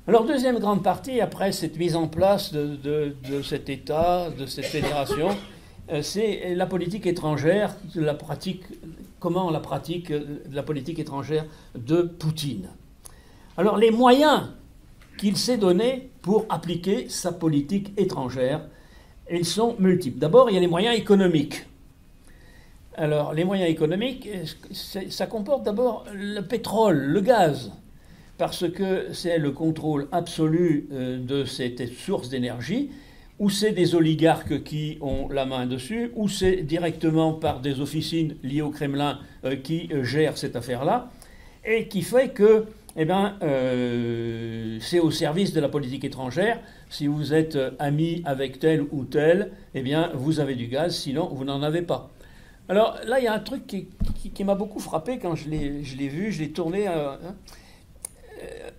Alors, deuxième grande partie, après cette mise en place de cet État, de cette fédération, c'est la politique étrangère, la pratique de la politique étrangère de Poutine. Alors, les moyens qu'il s'est donnés pour appliquer sa politique étrangère, ils sont multiples. D'abord, il y a les moyens économiques. Alors, les moyens économiques, ça comporte d'abord le pétrole, le gaz, parce que c'est le contrôle absolu de cette source d'énergie, ou c'est des oligarques qui ont la main dessus, ou c'est directement par des officines liées au Kremlin qui gèrent cette affaire-là, et qui fait que c'est au service de la politique étrangère. Si vous êtes ami avec tel ou tel, vous avez du gaz, sinon vous n'en avez pas. Alors là, il y a un truc qui m'a beaucoup frappé quand je l'ai vu, je l'ai tourné.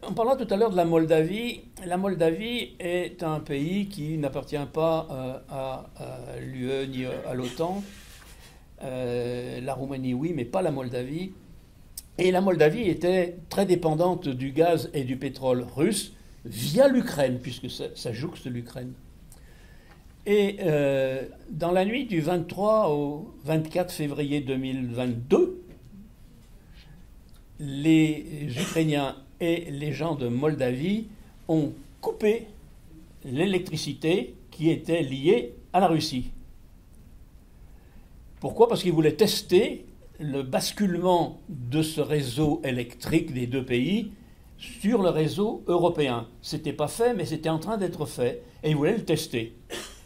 On parla tout à l'heure de la Moldavie. La Moldavie est un pays qui n'appartient pas à l'UE ni à l'OTAN. La Roumanie, oui, mais pas la Moldavie. Et la Moldavie était très dépendante du gaz et du pétrole russe via l'Ukraine, puisque ça jouxte l'Ukraine. Et dans la nuit du 23 au 24 février 2022, les Ukrainiens et les gens de Moldavie ont coupé l'électricité qui était liée à la Russie. Pourquoi ? Parce qu'ils voulaient tester le basculement de ce réseau électrique des deux pays sur le réseau européen. C'était pas fait, mais c'était en train d'être fait, et ils voulaient le tester.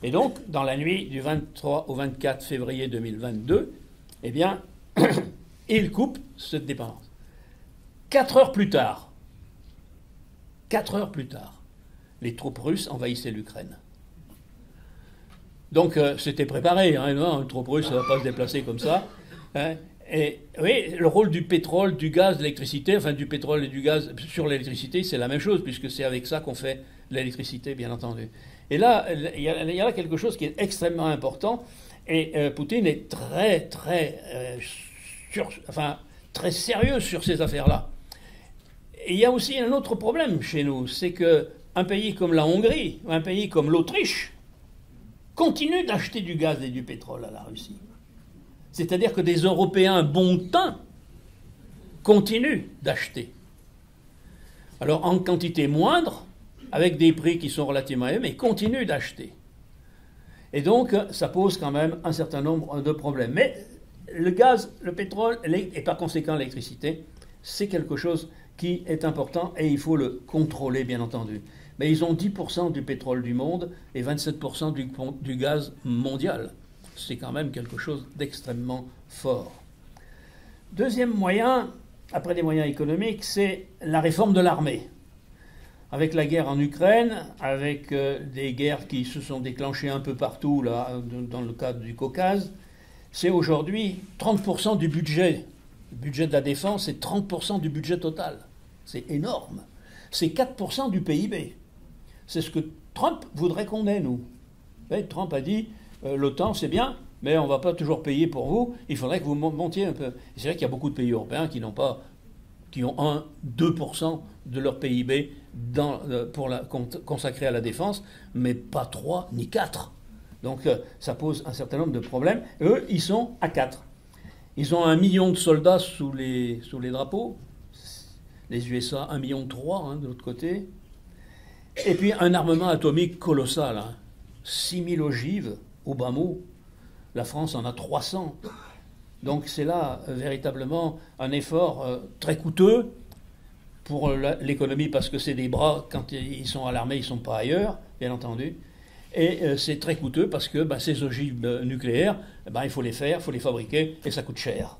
Et donc, dans la nuit du 23 au 24 février 2022, ils coupent cette dépendance. 4 heures plus tard, les troupes russes envahissaient l'Ukraine. Donc, c'était préparé. Une troupe russe ne va pas se déplacer comme ça. Et oui, le rôle du pétrole, du gaz, de l'électricité, du pétrole et du gaz sur l'électricité, c'est la même chose, puisque c'est avec ça qu'on fait l'électricité, bien entendu. Et là, il y a là quelque chose qui est extrêmement important, et Poutine est très sérieux sur ces affaires-là. Et il y a aussi un autre problème chez nous, c'est qu'un pays comme la Hongrie, un pays comme l'Autriche, continue d'acheter du gaz et du pétrole à la Russie. C'est-à-dire que des Européens bon teint continuent d'acheter. Alors en quantité moindre, avec des prix qui sont relativement élevés, mais continuent d'acheter. Et donc ça pose quand même un certain nombre de problèmes. Mais le gaz, le pétrole et par conséquent l'électricité, c'est quelque chose qui est important et il faut le contrôler bien entendu. Mais ils ont 10% du pétrole du monde et 27% du gaz mondial. C'est quand même quelque chose d'extrêmement fort. Deuxième moyen, après les moyens économiques, c'est la réforme de l'armée. Avec la guerre en Ukraine, avec des guerres qui se sont déclenchées un peu partout là, dans le cadre du Caucase, c'est aujourd'hui 30% du budget. Le budget de la défense, c'est 30% du budget total. C'est énorme. C'est 4% du PIB. C'est ce que Trump voudrait qu'on ait, nous. Et Trump a dit... l'OTAN, c'est bien, mais on ne va pas toujours payer pour vous. Il faudrait que vous montiez un peu. C'est vrai qu'il y a beaucoup de pays européens qui ont 1-2% de leur PIB consacré à la défense, mais pas 3 ni 4. Donc ça pose un certain nombre de problèmes. Eux, ils sont à 4. Ils ont 1 million de soldats sous les drapeaux. Les USA, 1,3 million de l'autre côté. Et puis un armement atomique colossal. 6 000 ogives. Au bas mot, la France en a 300. Donc c'est là véritablement un effort très coûteux pour l'économie, parce que c'est des bras, quand ils sont à l'armée, ils ne sont pas ailleurs, bien entendu. Et c'est très coûteux parce que ces ogives nucléaires, il faut les faire, il faut les fabriquer, et ça coûte cher.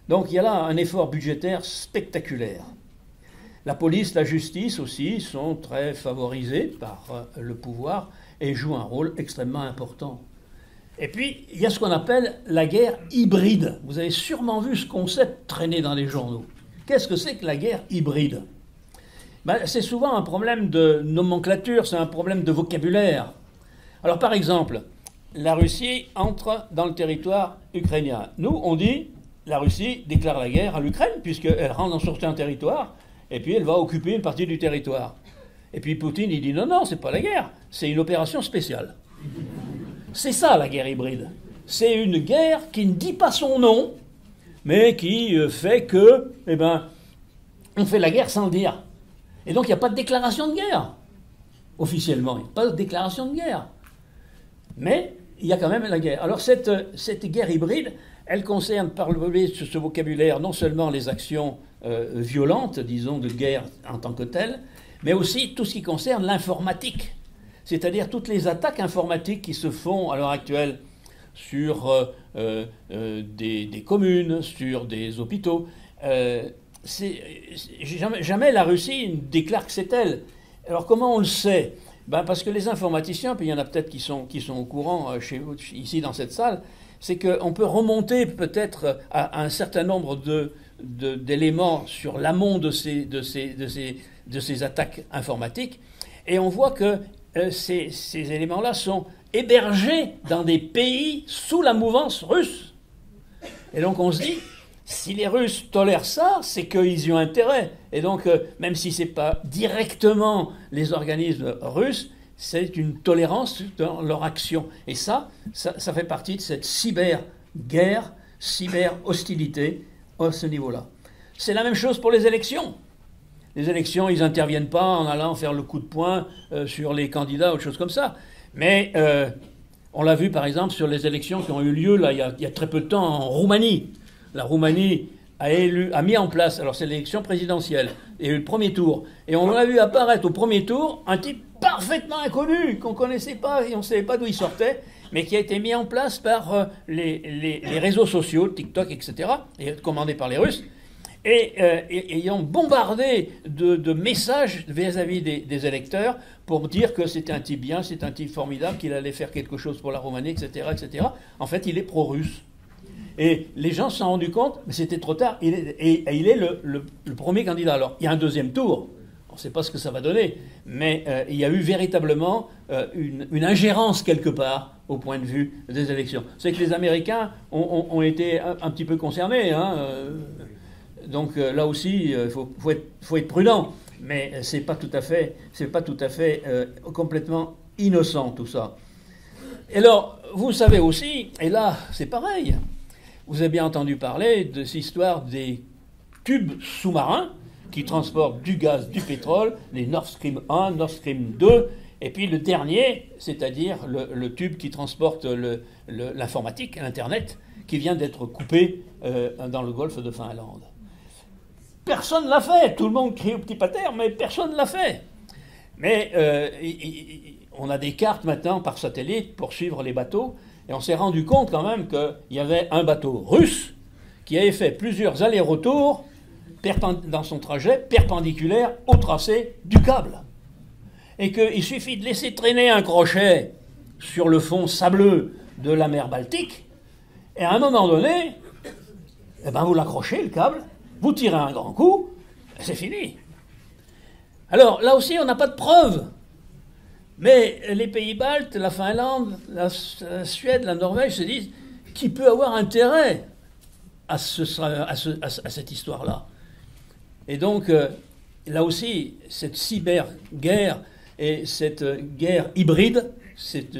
Donc il y a là un effort budgétaire spectaculaire. La police, la justice aussi sont très favorisés par le pouvoir, et joue un rôle extrêmement important. Et puis, il y a ce qu'on appelle la guerre hybride. Vous avez sûrement vu ce concept traîner dans les journaux. Qu'est-ce que c'est que la guerre hybride ? C'est souvent un problème de nomenclature, c'est un problème de vocabulaire. Alors, par exemple, la Russie entre dans le territoire ukrainien. Nous, on dit, la Russie déclare la guerre à l'Ukraine, puisqu'elle rentre sur un territoire, et puis elle va occuper une partie du territoire. Et puis Poutine, il dit non, c'est pas la guerre, c'est une opération spéciale. C'est ça la guerre hybride. C'est une guerre qui ne dit pas son nom, mais qui fait que, on fait la guerre sans le dire. Et donc il n'y a pas de déclaration de guerre. Officiellement, il n'y a pas de déclaration de guerre. Mais il y a quand même la guerre. Alors cette guerre hybride, elle concerne, par ce vocabulaire, non seulement les actions violentes, disons, de guerre en tant que telles, mais aussi tout ce qui concerne l'informatique. C'est-à-dire toutes les attaques informatiques qui se font à l'heure actuelle sur des communes, sur des hôpitaux. Jamais la Russie ne déclare que c'est elle. Alors comment on le sait? Parce que les informaticiens, puis il y en a peut-être qui sont au courant chez vous, ici dans cette salle, c'est qu'on peut remonter peut-être à un certain nombre d'éléments sur l'amont de ces attaques informatiques, et on voit que ces éléments-là sont hébergés dans des pays sous la mouvance russe. Et donc on se dit, si les Russes tolèrent ça, c'est qu'ils y ont intérêt. Et donc, même si ce n'est pas directement les organismes russes, c'est une tolérance dans leur action. Et ça fait partie de cette cyber-guerre, cyber-hostilité à ce niveau-là. C'est la même chose pour les élections. Les élections, ils n'interviennent pas en allant faire le coup de poing sur les candidats ou autre chose comme ça. Mais on l'a vu, par exemple, sur les élections qui ont eu lieu là, il y a très peu de temps en Roumanie. La Roumanie a mis en place, alors c'est l'élection présidentielle, et le premier tour. Et on l'a vu apparaître au premier tour un type parfaitement inconnu, qu'on ne connaissait pas, et on ne savait pas d'où il sortait, mais qui a été mis en place par les réseaux sociaux, TikTok, etc., et commandé par les Russes, et ayant bombardé de messages vis-à-vis des électeurs pour dire que c'était un type bien, c'est un type formidable, qu'il allait faire quelque chose pour la Roumanie, etc., etc. En fait, il est pro-russe. Et les gens se sont rendus compte, mais c'était trop tard, il est le premier candidat. Alors, il y a un deuxième tour, on ne sait pas ce que ça va donner, mais il y a eu véritablement une ingérence quelque part au point de vue des élections. C'est que les Américains ont été un petit peu concernés, hein, donc là aussi, il faut être prudent, mais c'est pas tout à fait complètement innocent tout ça. Et alors, vous savez aussi, et là c'est pareil, vous avez bien entendu parler de cette histoire des tubes sous-marins qui transportent du gaz, du pétrole, les Nord Stream 1, Nord Stream 2, et puis le dernier, c'est-à-dire le tube qui transporte l'informatique, l'Internet, qui vient d'être coupé dans le golfe de Finlande. Personne ne l'a fait. Tout le monde crie au petit pater, mais personne ne l'a fait. Mais on a des cartes maintenant par satellite pour suivre les bateaux, et on s'est rendu compte quand même qu'il y avait un bateau russe qui avait fait plusieurs allers-retours dans son trajet perpendiculaire au tracé du câble. Et qu'il suffit de laisser traîner un crochet sur le fond sableux de la mer Baltique, et à un moment donné, vous l'accrochez, le câble, vous tirez un grand coup, et c'est fini. Alors, là aussi, on n'a pas de preuves. Mais les pays baltes, la Finlande, la Suède, la Norvège se disent qui peut avoir intérêt à cette histoire-là. Et donc, là aussi, cette cyber-guerre et cette guerre hybride, cette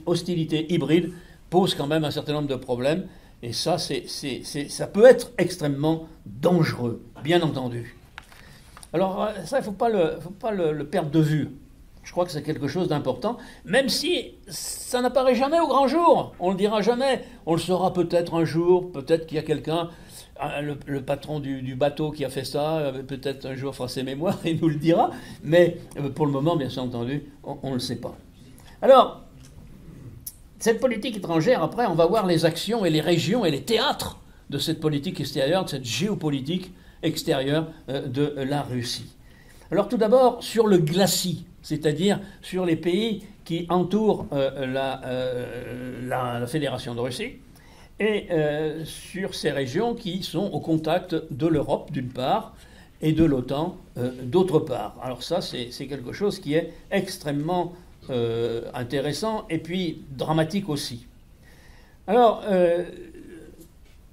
hostilité hybride, pose quand même un certain nombre de problèmes. Et ça, ça peut être extrêmement dangereux, bien entendu. Alors, ça, il ne faut pas le perdre de vue. Je crois que c'est quelque chose d'important, même si ça n'apparaît jamais au grand jour. On ne le dira jamais. On le saura peut-être un jour, peut-être qu'il y a quelqu'un, le patron du bateau qui a fait ça, peut-être un jour fera ses mémoires et nous le dira. Mais pour le moment, bien entendu, on ne le sait pas. Alors, cette politique étrangère, après, on va voir les actions et les régions et les théâtres de cette politique extérieure, de cette géopolitique extérieure de la Russie. Alors tout d'abord, sur le glacis, c'est-à-dire sur les pays qui entourent la Fédération de Russie, et sur ces régions qui sont au contact de l'Europe, d'une part, et de l'OTAN, d'autre part. Alors ça, c'est quelque chose qui est extrêmement intéressant et puis dramatique aussi. Alors,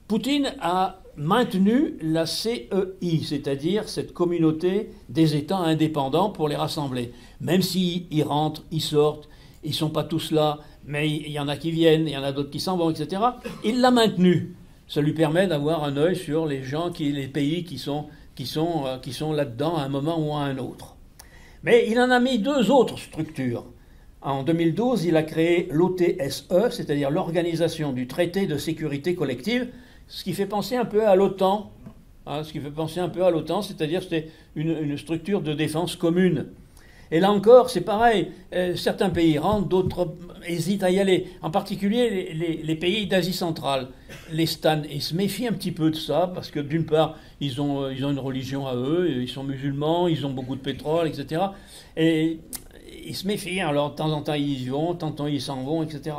Poutine a maintenu la CEI, c'est-à-dire cette communauté des États indépendants pour les rassembler. Même s'ils rentrent, ils sortent, ils ne sont pas tous là, mais il y en a qui viennent, il y en a d'autres qui s'en vont, etc. Il l'a maintenu. Ça lui permet d'avoir un œil sur les gens, les pays qui sont là-dedans à un moment ou à un autre. Mais il en a mis deux autres structures. En 2012, il a créé l'OTSE, c'est-à-dire l'Organisation du Traité de Sécurité Collective, ce qui fait penser un peu à l'OTAN. C'est-à-dire c'était une structure de défense commune. Et là encore, c'est pareil, certains pays rentrent, d'autres hésitent à y aller, en particulier les pays d'Asie centrale. Les Stan, ils se méfient un petit peu de ça, parce que d'une part, ils ont une religion à eux, ils sont musulmans, ils ont beaucoup de pétrole, etc. Et ils se méfient, alors de temps en temps ils y vont, de temps en temps ils s'en vont, etc.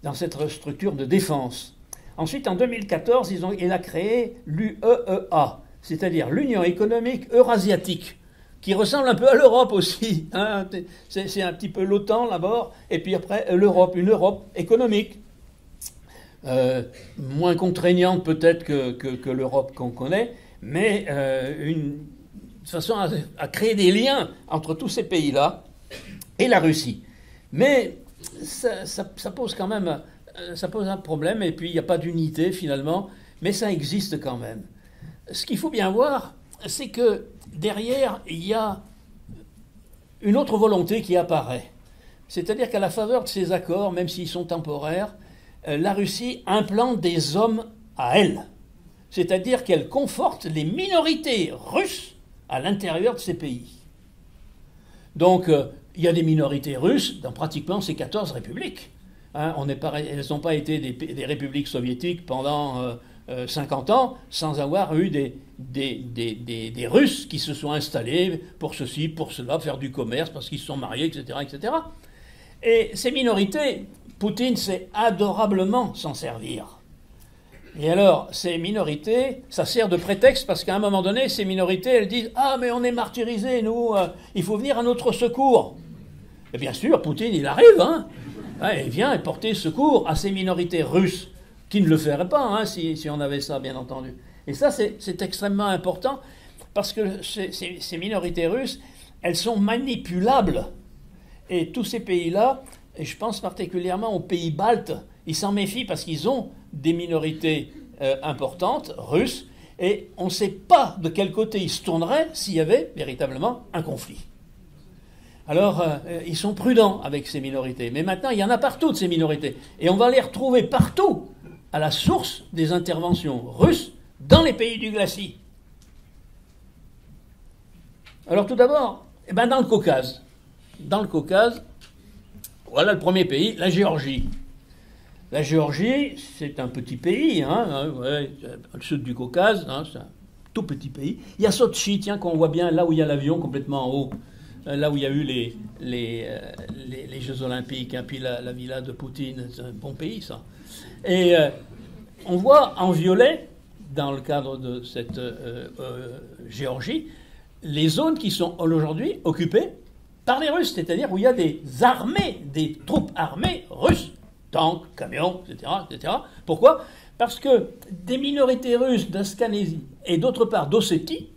Dans cette structure de défense. Ensuite, en 2014, il a créé l'UEEA, c'est-à-dire l'Union économique eurasiatique, qui ressemble un peu à l'Europe aussi. Hein. C'est un petit peu l'OTAN d'abord, et puis après l'Europe, une Europe économique. Moins contraignante peut-être que l'Europe qu'on connaît, mais de façon à créer des liens entre tous ces pays-là et la Russie. Mais ça pose quand même ça pose un problème, et puis il n'y a pas d'unité finalement, mais ça existe quand même. Ce qu'il faut bien voir, c'est que derrière, il y a une autre volonté qui apparaît. C'est-à-dire qu'à la faveur de ces accords, même s'ils sont temporaires, la Russie implante des hommes à elle. C'est-à-dire qu'elle conforte les minorités russes à l'intérieur de ces pays. Donc, il y a des minorités russes dans pratiquement ces 14 républiques. Hein, elles n'ont pas été des républiques soviétiques pendant 50 ans sans avoir eu des Russes qui se sont installés pour ceci, pour cela, faire du commerce, parce qu'ils se sont mariés, etc., etc. Et ces minorités, Poutine sait adorablement s'en servir. Et alors, ces minorités, ça sert de prétexte, parce qu'à un moment donné, ces minorités, elles disent « Ah, mais on est martyrisés, nous, il faut venir à notre secours ». Et bien sûr, Poutine, il arrive, hein. Il vient porter secours à ces minorités russes, qui ne le feraient pas, hein, si on avait ça, bien entendu. Et ça, c'est extrêmement important, parce que ces minorités russes, elles sont manipulables. Et tous ces pays-là, et je pense particulièrement aux pays baltes, ils s'en méfient parce qu'ils ont des minorités importantes, russes, et on ne sait pas de quel côté ils se tourneraient s'il y avait véritablement un conflit. Alors, ils sont prudents avec ces minorités. Mais maintenant, il y en a partout de ces minorités. Et on va les retrouver partout à la source des interventions russes dans les pays du glacis. Alors tout d'abord, dans le Caucase. Dans le Caucase, voilà le premier pays, la Géorgie. La Géorgie, c'est un petit pays, le sud du Caucase, c'est un tout petit pays. Il y a Sotchi, tiens, qu'on voit bien là où il y a l'avion complètement en haut. Là où il y a eu les Jeux Olympiques, hein, puis la villa de Poutine, c'est un bon pays, ça. Et on voit en violet, dans le cadre de cette Géorgie, les zones qui sont aujourd'hui occupées par les Russes, c'est-à-dire où il y a des armées, des troupes armées russes, tanks, camions, etc., etc. Pourquoi ? Parce que des minorités russes d'Ascanésie et d'autre part d'Ossétie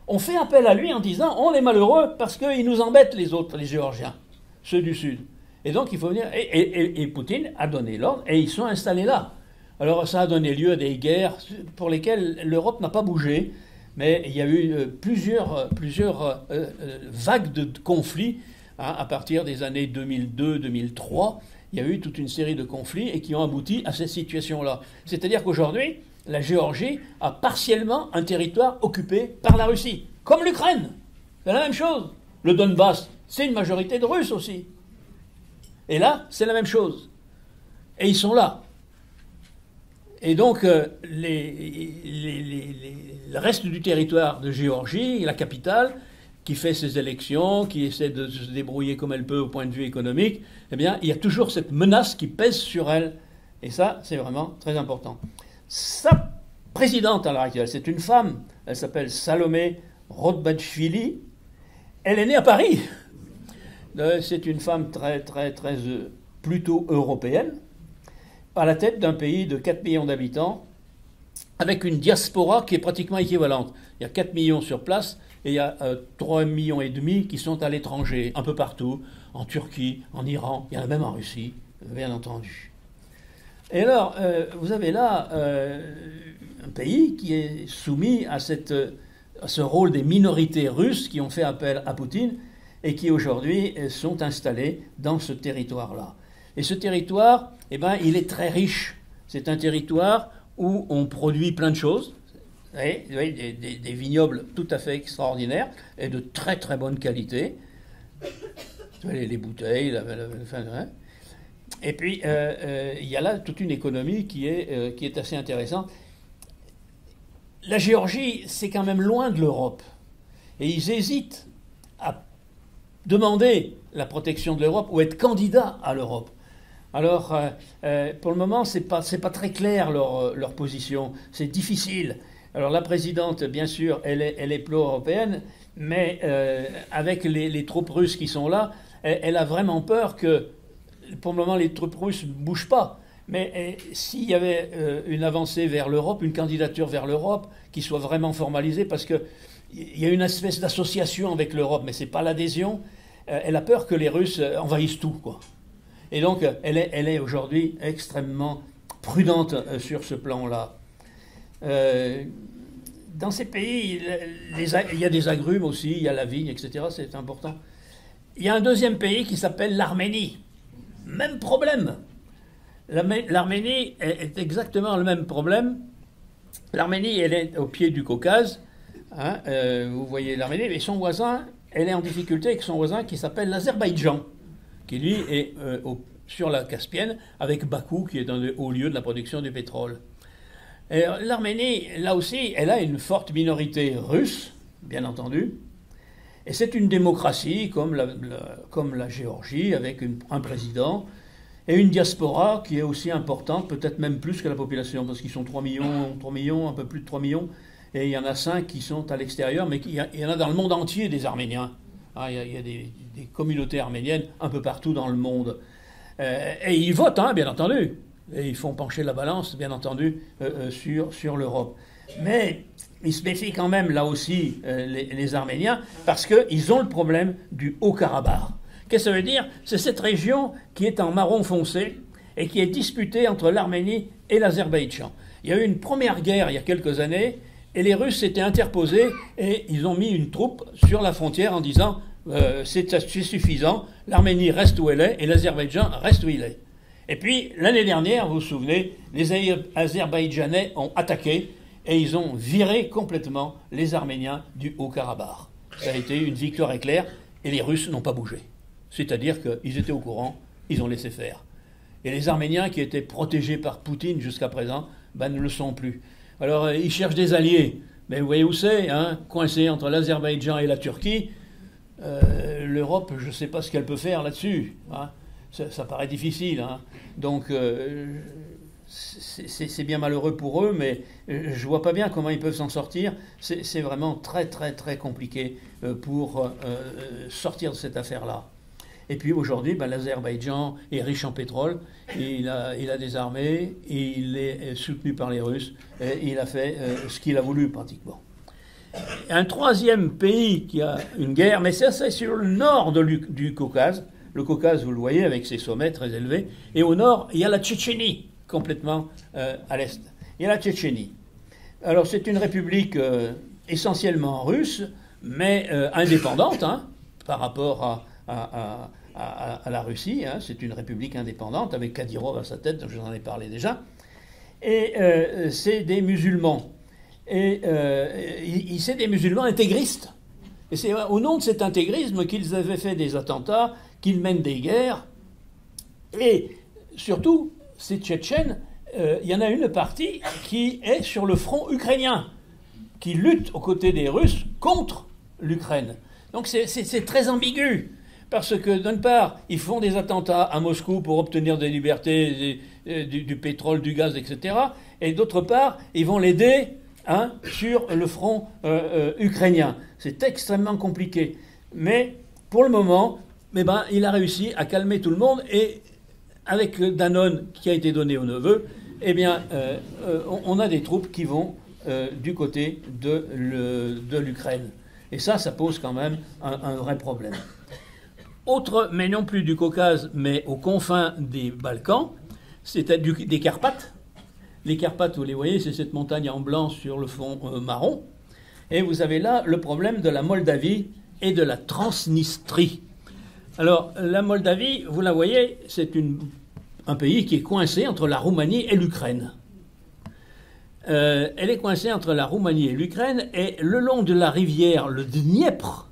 on fait appel à lui en disant « on est malheureux parce qu'ils nous embêtent les autres, les Géorgiens, ceux du Sud ». Et donc il faut venir... Et Poutine a donné l'ordre et ils sont installés là. Alors ça a donné lieu à des guerres pour lesquelles l'Europe n'a pas bougé, mais il y a eu plusieurs vagues de conflits hein, à partir des années 2002-2003. Il y a eu toute une série de conflits et qui ont abouti à cette situation-là. C'est-à-dire qu'aujourd'hui, la Géorgie a partiellement un territoire occupé par la Russie, comme l'Ukraine. C'est la même chose. Le Donbass, c'est une majorité de Russes aussi. Et là, c'est la même chose. Et ils sont là. Et donc, le reste du territoire de Géorgie, la capitale, qui fait ses élections, qui essaie de se débrouiller comme elle peut au point de vue économique, eh bien, il y a toujours cette menace qui pèse sur elle. Et ça, c'est vraiment très important. Sa présidente à l'heure actuelle, c'est une femme, elle s'appelle Salomé Rodbachvili, elle est née à Paris. C'est une femme très plutôt européenne, à la tête d'un pays de 4 millions d'habitants, avec une diaspora qui est pratiquement équivalente. Il y a 4 millions sur place et il y a 3,5 millions qui sont à l'étranger, un peu partout, en Turquie, en Iran, il y en a même en Russie, bien entendu. Et alors, vous avez là un pays qui est soumis à ce rôle des minorités russes qui ont fait appel à Poutine. et qui aujourd'hui sont installés dans ce territoire-là. Et ce territoire, eh ben, il est très riche. C'est un territoire où on produit plein de choses. Vous voyez, des vignobles tout à fait extraordinaires et de très très bonne qualité. Les bouteilles, et puis il y a là toute une économie qui est assez intéressante. La Géorgie, c'est quand même loin de l'Europe. Et ils hésitent à demander la protection de l'Europe ou être candidats à l'Europe. Alors, pour le moment, c'est pas très clair leur position. C'est difficile. Alors, la présidente, bien sûr, elle est pro-européenne, mais avec les troupes russes qui sont là, elle a vraiment peur que, pour le moment, les troupes russes ne bougent pas. Mais s'il y avait une avancée vers l'Europe, une candidature vers l'Europe, qui soit vraiment formalisée, parce qu'il y a une espèce d'association avec l'Europe, mais ce n'est pas l'adhésion, elle a peur que les Russes envahissent tout, quoi. Et donc, elle est aujourd'hui extrêmement prudente sur ce plan-là. Dans ces pays, il y a des agrumes aussi, il y a la vigne, etc. C'est important. Il y a un deuxième pays qui s'appelle l'Arménie. Même problème. L'Arménie est exactement le même problème. L'Arménie, elle est au pied du Caucase. Hein, vous voyez l'Arménie, mais son voisin, elle est en difficulté avec son voisin qui s'appelle l'Azerbaïdjan, qui lui est sur la Caspienne, avec Bakou, qui est dans le haut lieu de la production du pétrole. L'Arménie, là aussi, elle a une forte minorité russe, bien entendu, et c'est une démocratie comme la Géorgie, avec un président, et une diaspora qui est aussi importante, peut-être même plus que la population, parce qu'ils sont 3 millions, un peu plus de 3 millions, et il y en a 5 qui sont à l'extérieur, mais il y en a dans le monde entier des Arméniens. Il y a des communautés arméniennes un peu partout dans le monde. Et ils votent, hein, bien entendu. Et ils font pencher la balance, bien entendu, sur l'Europe. Mais ils se méfient quand même, là aussi, les Arméniens, parce qu'ils ont le problème du Haut-Karabakh. Qu'est-ce que ça veut dire? C'est cette région qui est en marron foncé et qui est disputée entre l'Arménie et l'Azerbaïdjan. Il y a eu une première guerre il y a quelques années et les Russes s'étaient interposés et ils ont mis une troupe sur la frontière en disant c'est suffisant, l'Arménie reste où elle est et l'Azerbaïdjan reste où il est. Et puis l'année dernière, vous vous souvenez, les Azerbaïdjanais ont attaqué et ils ont viré complètement les Arméniens du Haut-Karabakh. Ça a été une victoire éclair et les Russes n'ont pas bougé. C'est-à-dire qu'ils étaient au courant, ils ont laissé faire. Et les Arméniens qui étaient protégés par Poutine jusqu'à présent, ne le sont plus. Alors ils cherchent des alliés. Mais vous voyez où c'est, hein, coincé entre l'Azerbaïdjan et la Turquie. L'Europe, je ne sais pas ce qu'elle peut faire là-dessus. Hein. Ça paraît difficile. Hein. Donc c'est bien malheureux pour eux, mais je ne vois pas bien comment ils peuvent s'en sortir. C'est vraiment très très très compliqué pour sortir de cette affaire-là. Et puis aujourd'hui, l'Azerbaïdjan est riche en pétrole, il a des armées, il est soutenu par les Russes, et il a fait ce qu'il a voulu pratiquement. Un troisième pays qui a une guerre, mais ça c'est sur le nord du Caucase. Le Caucase, vous le voyez, avec ses sommets très élevés. Et au nord, il y a la Tchétchénie, complètement à l'est. Il y a la Tchétchénie. Alors c'est une république essentiellement russe, mais indépendante, hein, par rapport à la Russie. Hein. C'est une république indépendante, avec Kadyrov à sa tête, dont je vous en ai parlé déjà. Et c'est des musulmans. Et c'est des musulmans intégristes. Et c'est au nom de cet intégrisme qu'ils avaient fait des attentats, qu'ils mènent des guerres. Et surtout, ces Tchétchènes, il y en a une partie qui est sur le front ukrainien, qui lutte aux côtés des Russes contre l'Ukraine. Donc c'est très ambigu, parce que d'une part, ils font des attentats à Moscou pour obtenir des libertés, du pétrole, du gaz, etc. Et d'autre part, ils vont l'aider sur le front ukrainien. C'est extrêmement compliqué. Mais pour le moment, il a réussi à calmer tout le monde. Et avec Danone qui a été donné au neveu, on a des troupes qui vont du côté de l'Ukraine. Et ça pose quand même un vrai problème. Autre, mais non plus du Caucase, mais aux confins des Balkans, c'est des Carpates. Les Carpates, vous les voyez, c'est cette montagne en blanc sur le fond marron. Et vous avez là le problème de la Moldavie et de la Transnistrie. Alors, la Moldavie, vous la voyez, c'est un pays qui est coincé entre la Roumanie et l'Ukraine. Elle est coincée entre la Roumanie et l'Ukraine, et le long de la rivière, le Dniepr.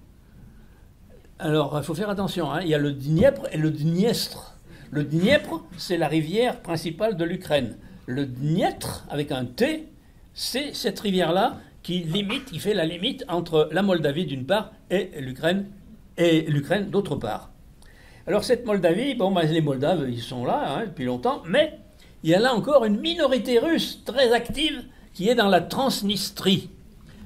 Alors, il faut faire attention, hein, il y a le Dniepr et le Dniestre. Le Dniepr, c'est la rivière principale de l'Ukraine. Le Dniepr, avec un T, c'est cette rivière-là qui fait la limite entre la Moldavie d'une part et l'Ukraine d'autre part. Alors cette Moldavie, les Moldaves, ils sont là hein, depuis longtemps, mais il y a là encore une minorité russe très active qui est dans la Transnistrie.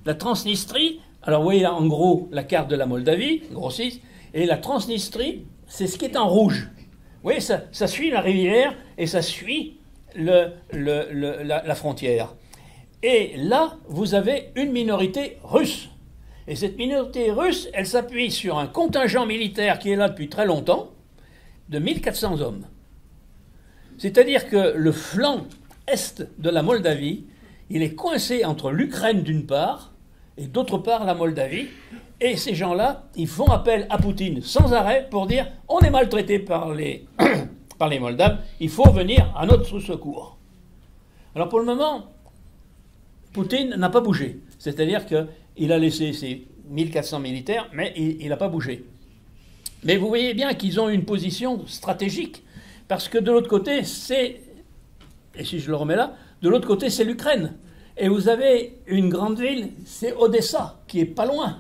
La Transnistrie, alors vous voyez là en gros la carte de la Moldavie, grossisse, et la Transnistrie, c'est ce qui est en rouge. Vous voyez, ça suit la rivière et ça suit la frontière. Et là, vous avez une minorité russe. Et cette minorité russe, elle s'appuie sur un contingent militaire qui est là depuis très longtemps, de 1400 hommes. C'est-à-dire que le flanc est de la Moldavie, il est coincé entre l'Ukraine d'une part, et d'autre part la Moldavie. Et ces gens-là, ils font appel à Poutine sans arrêt pour dire « on est maltraité par les Moldaves, il faut venir à notre secours ». Alors pour le moment, Poutine n'a pas bougé. C'est-à-dire qu'il a laissé ses 1400 militaires, mais il n'a pas bougé. Mais vous voyez bien qu'ils ont une position stratégique, parce que de l'autre côté, et si je le remets là, de l'autre côté, c'est l'Ukraine. Et vous avez une grande ville, c'est Odessa, qui est pas loin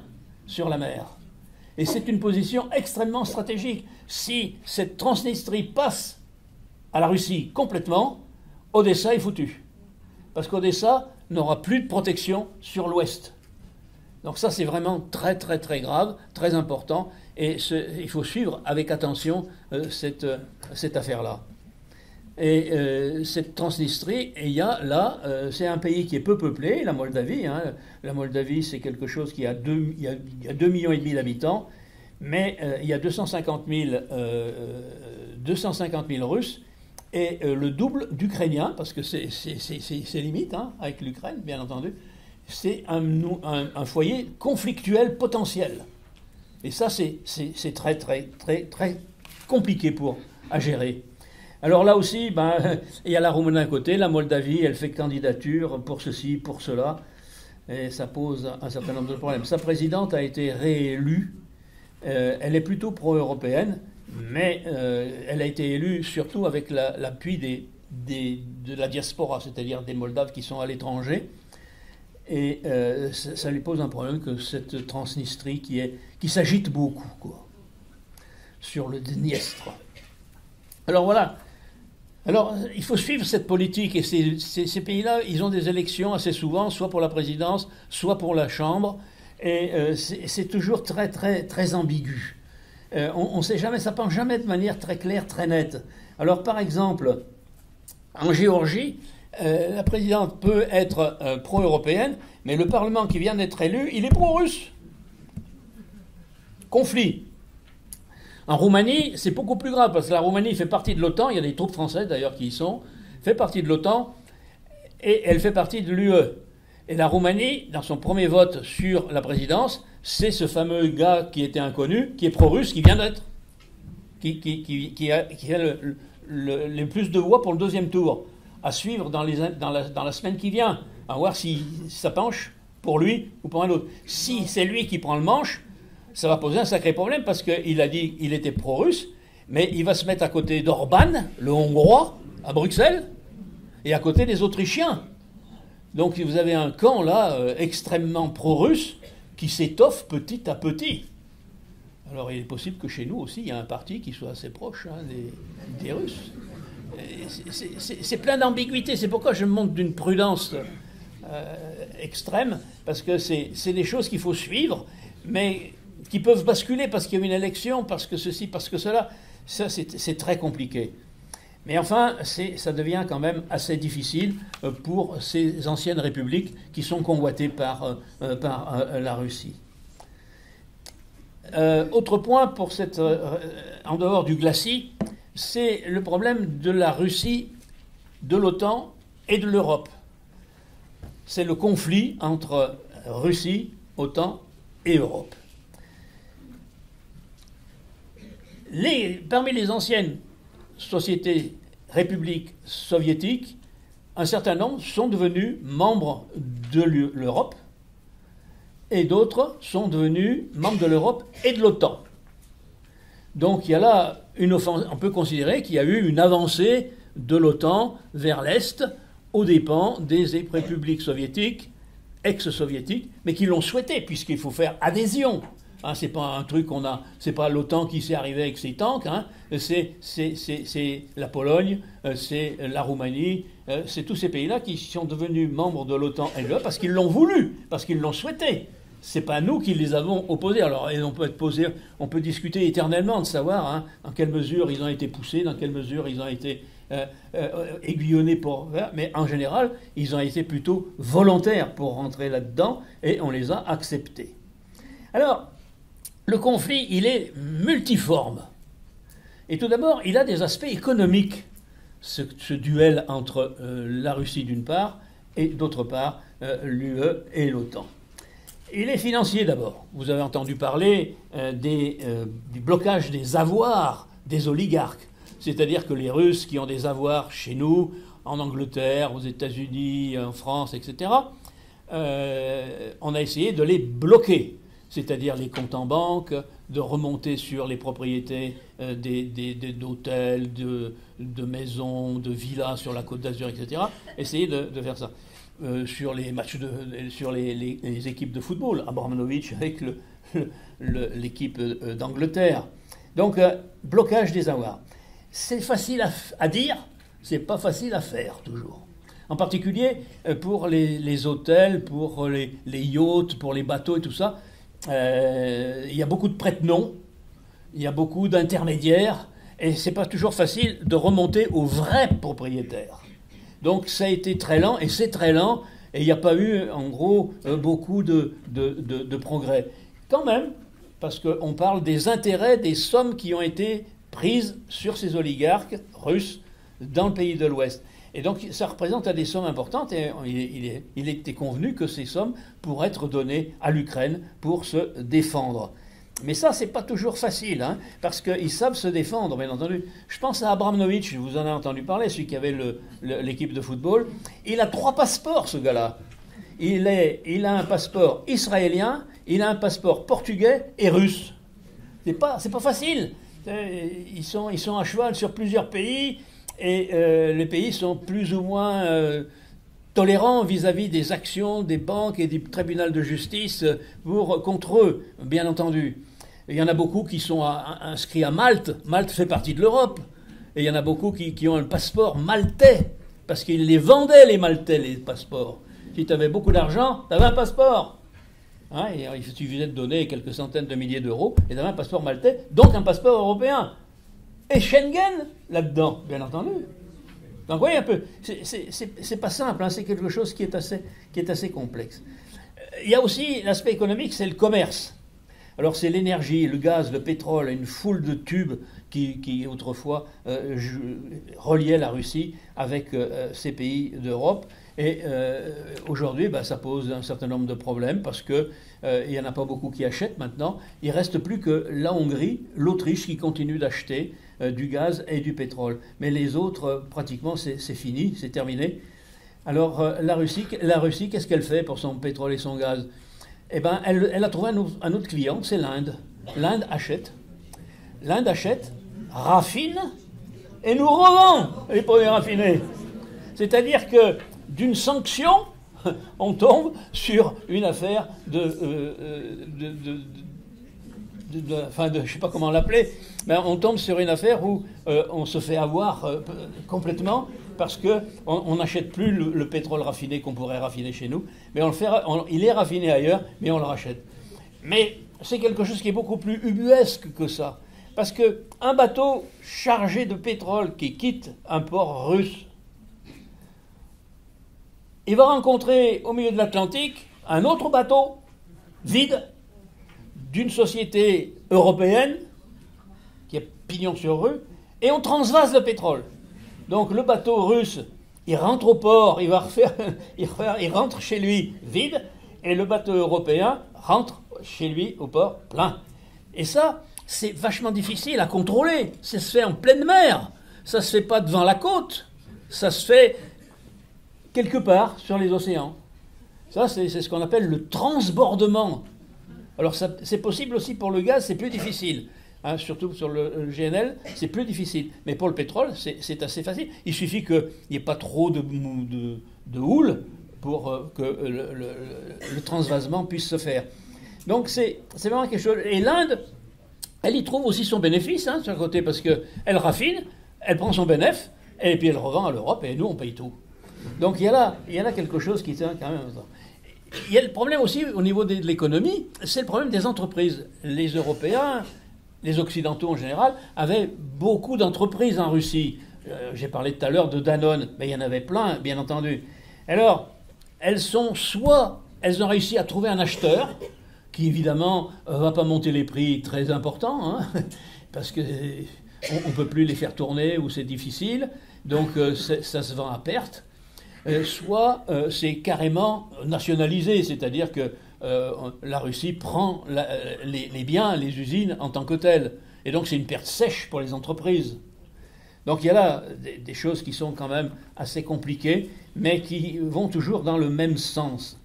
sur la mer. Et c'est une position extrêmement stratégique. Si cette Transnistrie passe à la Russie complètement, Odessa est foutu. Parce qu'Odessa n'aura plus de protection sur l'ouest. Donc ça, c'est vraiment très, très, très grave, très important. Et il faut suivre avec attention cette affaire-là. Et cette Transnistrie, il y a là, c'est un pays qui est peu peuplé, la Moldavie. Hein. La Moldavie, c'est quelque chose qui a 2,5 millions d'habitants, mais il y a 250 000 Russes et le double d'Ukrainiens, parce que c'est limite hein, avec l'Ukraine, bien entendu. C'est un foyer conflictuel potentiel. Et ça, c'est très, très, très, très compliqué à gérer. Alors là aussi, il y a la Roumanie d'un côté, la Moldavie, elle fait candidature pour ceci, pour cela, et ça pose un certain nombre de problèmes. Sa présidente a été réélue, elle est plutôt pro-européenne, mais elle a été élue surtout avec l'appui de la diaspora, c'est-à-dire des Moldaves qui sont à l'étranger, et ça lui pose un problème que cette Transnistrie qui s'agite beaucoup, quoi, sur le Dniestre. Alors voilà. Alors, il faut suivre cette politique, et ces pays-là, ils ont des élections assez souvent, soit pour la présidence, soit pour la Chambre, et c'est toujours très, très, très ambigu. On ne sait jamais, ça ne penche jamais de manière très claire, très nette. Alors, par exemple, en Géorgie, la présidente peut être pro-européenne, mais le Parlement qui vient d'être élu, il est pro-russe. Conflit. En Roumanie, c'est beaucoup plus grave, parce que la Roumanie fait partie de l'OTAN, il y a des troupes françaises d'ailleurs qui y sont, fait partie de l'OTAN, et elle fait partie de l'UE. Et la Roumanie, dans son premier vote sur la présidence, c'est ce fameux gars qui était inconnu, qui est pro-russe, qui vient d'être, qui a le plus de voix pour le deuxième tour, à suivre dans la semaine qui vient, à voir si ça penche pour lui ou pour un autre. Si c'est lui qui prend le manche, ça va poser un sacré problème parce qu'il a dit qu'il était pro-russe, mais il va se mettre à côté d'Orban, le Hongrois, à Bruxelles, et à côté des Autrichiens. Donc vous avez un camp là extrêmement pro-russe qui s'étoffe petit à petit. Alors il est possible que chez nous aussi il y a un parti qui soit assez proche hein, des Russes. C'est plein d'ambiguïté, c'est pourquoi je me montre d'une prudence extrême, parce que c'est des choses qu'il faut suivre, mais qui peuvent basculer parce qu'il y a une élection, parce que ceci, parce que cela. Ça, c'est très compliqué. Mais enfin, ça devient quand même assez difficile pour ces anciennes républiques qui sont convoitées par la Russie. Autre point pour en dehors du glacis, c'est le problème de la Russie, de l'OTAN et de l'Europe. C'est le conflit entre Russie, OTAN et Europe. parmi les anciennes sociétés républiques soviétiques, un certain nombre sont devenus membres de l'Europe et d'autres sont devenus membres de l'Europe et de l'OTAN. Donc il y a là on peut considérer qu'il y a eu une avancée de l'OTAN vers l'Est aux dépens des républiques soviétiques, ex-soviétiques, mais qui l'ont souhaité, puisqu'il faut faire adhésion. Hein, c'est pas un truc c'est pas l'OTAN qui s'est arrivé avec ses tanks, hein, c'est la Pologne, c'est la Roumanie, c'est tous ces pays-là qui sont devenus membres de l'OTAN et de l'Europe parce qu'ils l'ont voulu, parce qu'ils l'ont souhaité. C'est pas nous qui les avons opposés. Alors, on peut discuter éternellement de savoir hein, dans quelle mesure ils ont été poussés, dans quelle mesure ils ont été aiguillonnés mais en général, ils ont été plutôt volontaires pour rentrer là-dedans et on les a acceptés. Alors, le conflit, il est multiforme. Et tout d'abord, il a des aspects économiques, ce duel entre la Russie d'une part et d'autre part l'UE et l'OTAN. Il est financier d'abord. Vous avez entendu parler du blocage des avoirs des oligarques. C'est-à-dire que les Russes qui ont des avoirs chez nous, en Angleterre, aux États-Unis, en France, etc., on a essayé de les bloquer. C'est-à-dire les comptes en banque, de remonter sur les propriétés d'hôtels, de maisons, de villas sur la Côte d'Azur, etc. Essayer de faire ça. Sur les matchs, sur les équipes de football, Abramovich avec l'équipe d'Angleterre. Donc, blocage des avoirs. C'est facile à dire, c'est pas facile à faire toujours. En particulier pour les hôtels, pour les yachts, pour les bateaux et tout ça. Il y a beaucoup de prête-noms, il y a beaucoup d'intermédiaires, et c'est pas toujours facile de remonter aux vrais propriétaires. Donc ça a été très lent, et c'est très lent, et il n'y a pas eu, en gros, beaucoup de progrès. Quand même, parce qu'on parle des intérêts, des sommes qui ont été prises sur ces oligarques russes dans le pays de l'Ouest. Et donc ça représente des sommes importantes, et il était convenu que ces sommes pourraient être données à l'Ukraine pour se défendre. Mais ça, c'est pas toujours facile, hein, parce qu'ils savent se défendre, bien entendu. Je pense à Abramovich, vous en avez entendu parler, celui qui avait l'équipe de football. Il a 3 passeports, ce gars-là. Il a un passeport israélien, il a un passeport portugais et russe. C'est pas facile. Ils sont à cheval sur plusieurs pays, et les pays sont plus ou moins tolérants vis-à-vis des actions des banques et du tribunal de justice contre eux, bien entendu. Il y en a beaucoup qui sont inscrits à Malte. Malte fait partie de l'Europe. Et il y en a beaucoup qui ont un passeport maltais, parce qu'ils les vendaient, les Maltais, les passeports. Si tu avais beaucoup d'argent, tu avais un passeport. Hein, et il suffisait de donner quelques centaines de milliers d'euros, et tu avais un passeport maltais, donc un passeport européen. Et Schengen, là-dedans, bien entendu. Donc, vous voyez un peu, c'est pas simple, hein, c'est quelque chose qui est assez complexe. Il y a aussi l'aspect économique, c'est le commerce. Alors, c'est l'énergie, le gaz, le pétrole, une foule de tubes qui autrefois reliaient la Russie avec ces pays d'Europe. Et aujourd'hui, ça pose un certain nombre de problèmes parce qu'il n'y en a pas beaucoup qui achètent maintenant. Il ne reste plus que la Hongrie, l'Autriche qui continuent d'acheter du gaz et du pétrole. Mais les autres, pratiquement, c'est fini, c'est terminé. Alors la Russie, qu'est-ce qu'elle fait pour son pétrole et son gaz ? Eh bien, elle a trouvé un autre client, c'est l'Inde. L'Inde achète, raffine et nous revend les produits raffinés. C'est-à-dire que d'une sanction, on tombe sur une affaire je ne sais pas comment l'appeler, mais on tombe sur une affaire où on se fait avoir complètement parce qu'on n'achète plus le pétrole raffiné qu'on pourrait raffiner chez nous, mais il est raffiné ailleurs, mais on le rachète. Mais c'est quelque chose qui est beaucoup plus ubuesque que ça, parce qu'un bateau chargé de pétrole qui quitte un port russe, il va rencontrer au milieu de l'Atlantique un autre bateau vide d'une société européenne qui a pignon sur rue, et on transvase le pétrole. Donc le bateau russe, il rentre au port, il rentre chez lui vide, et le bateau européen rentre chez lui au port plein. Et ça, c'est vachement difficile à contrôler. Ça se fait en pleine mer. Ça se fait pas devant la côte. Ça se fait quelque part sur les océans. Ça, c'est ce qu'on appelle le transbordement. Alors, c'est possible aussi pour le gaz, c'est plus difficile. Hein, surtout sur le GNL, c'est plus difficile. Mais pour le pétrole, c'est assez facile. Il suffit qu'il n'y ait pas trop de houle pour que le transvasement puisse se faire. Donc, c'est vraiment quelque chose. Et l'Inde, elle y trouve aussi son bénéfice, hein, sur le côté, parce qu'elle raffine, elle prend son bénéfice, et puis elle revend à l'Europe, et nous, on paye tout. Donc, il y a là quelque chose qui tient quand même. Il y a le problème aussi au niveau de l'économie, c'est le problème des entreprises. Les Européens, les Occidentaux en général, avaient beaucoup d'entreprises en Russie. J'ai parlé tout à l'heure de Danone, mais il y en avait plein, bien entendu. Alors, elles ont réussi à trouver un acheteur qui, évidemment, ne va pas monter les prix très importants, hein, parce qu'on ne peut plus les faire tourner ou c'est difficile, donc ça se vend à perte. Soit c'est carrément nationalisé, c'est-à-dire que la Russie prend les biens, les usines en tant que telles. Et donc c'est une perte sèche pour les entreprises. Donc il y a là des choses qui sont quand même assez compliquées, mais qui vont toujours dans le même sens.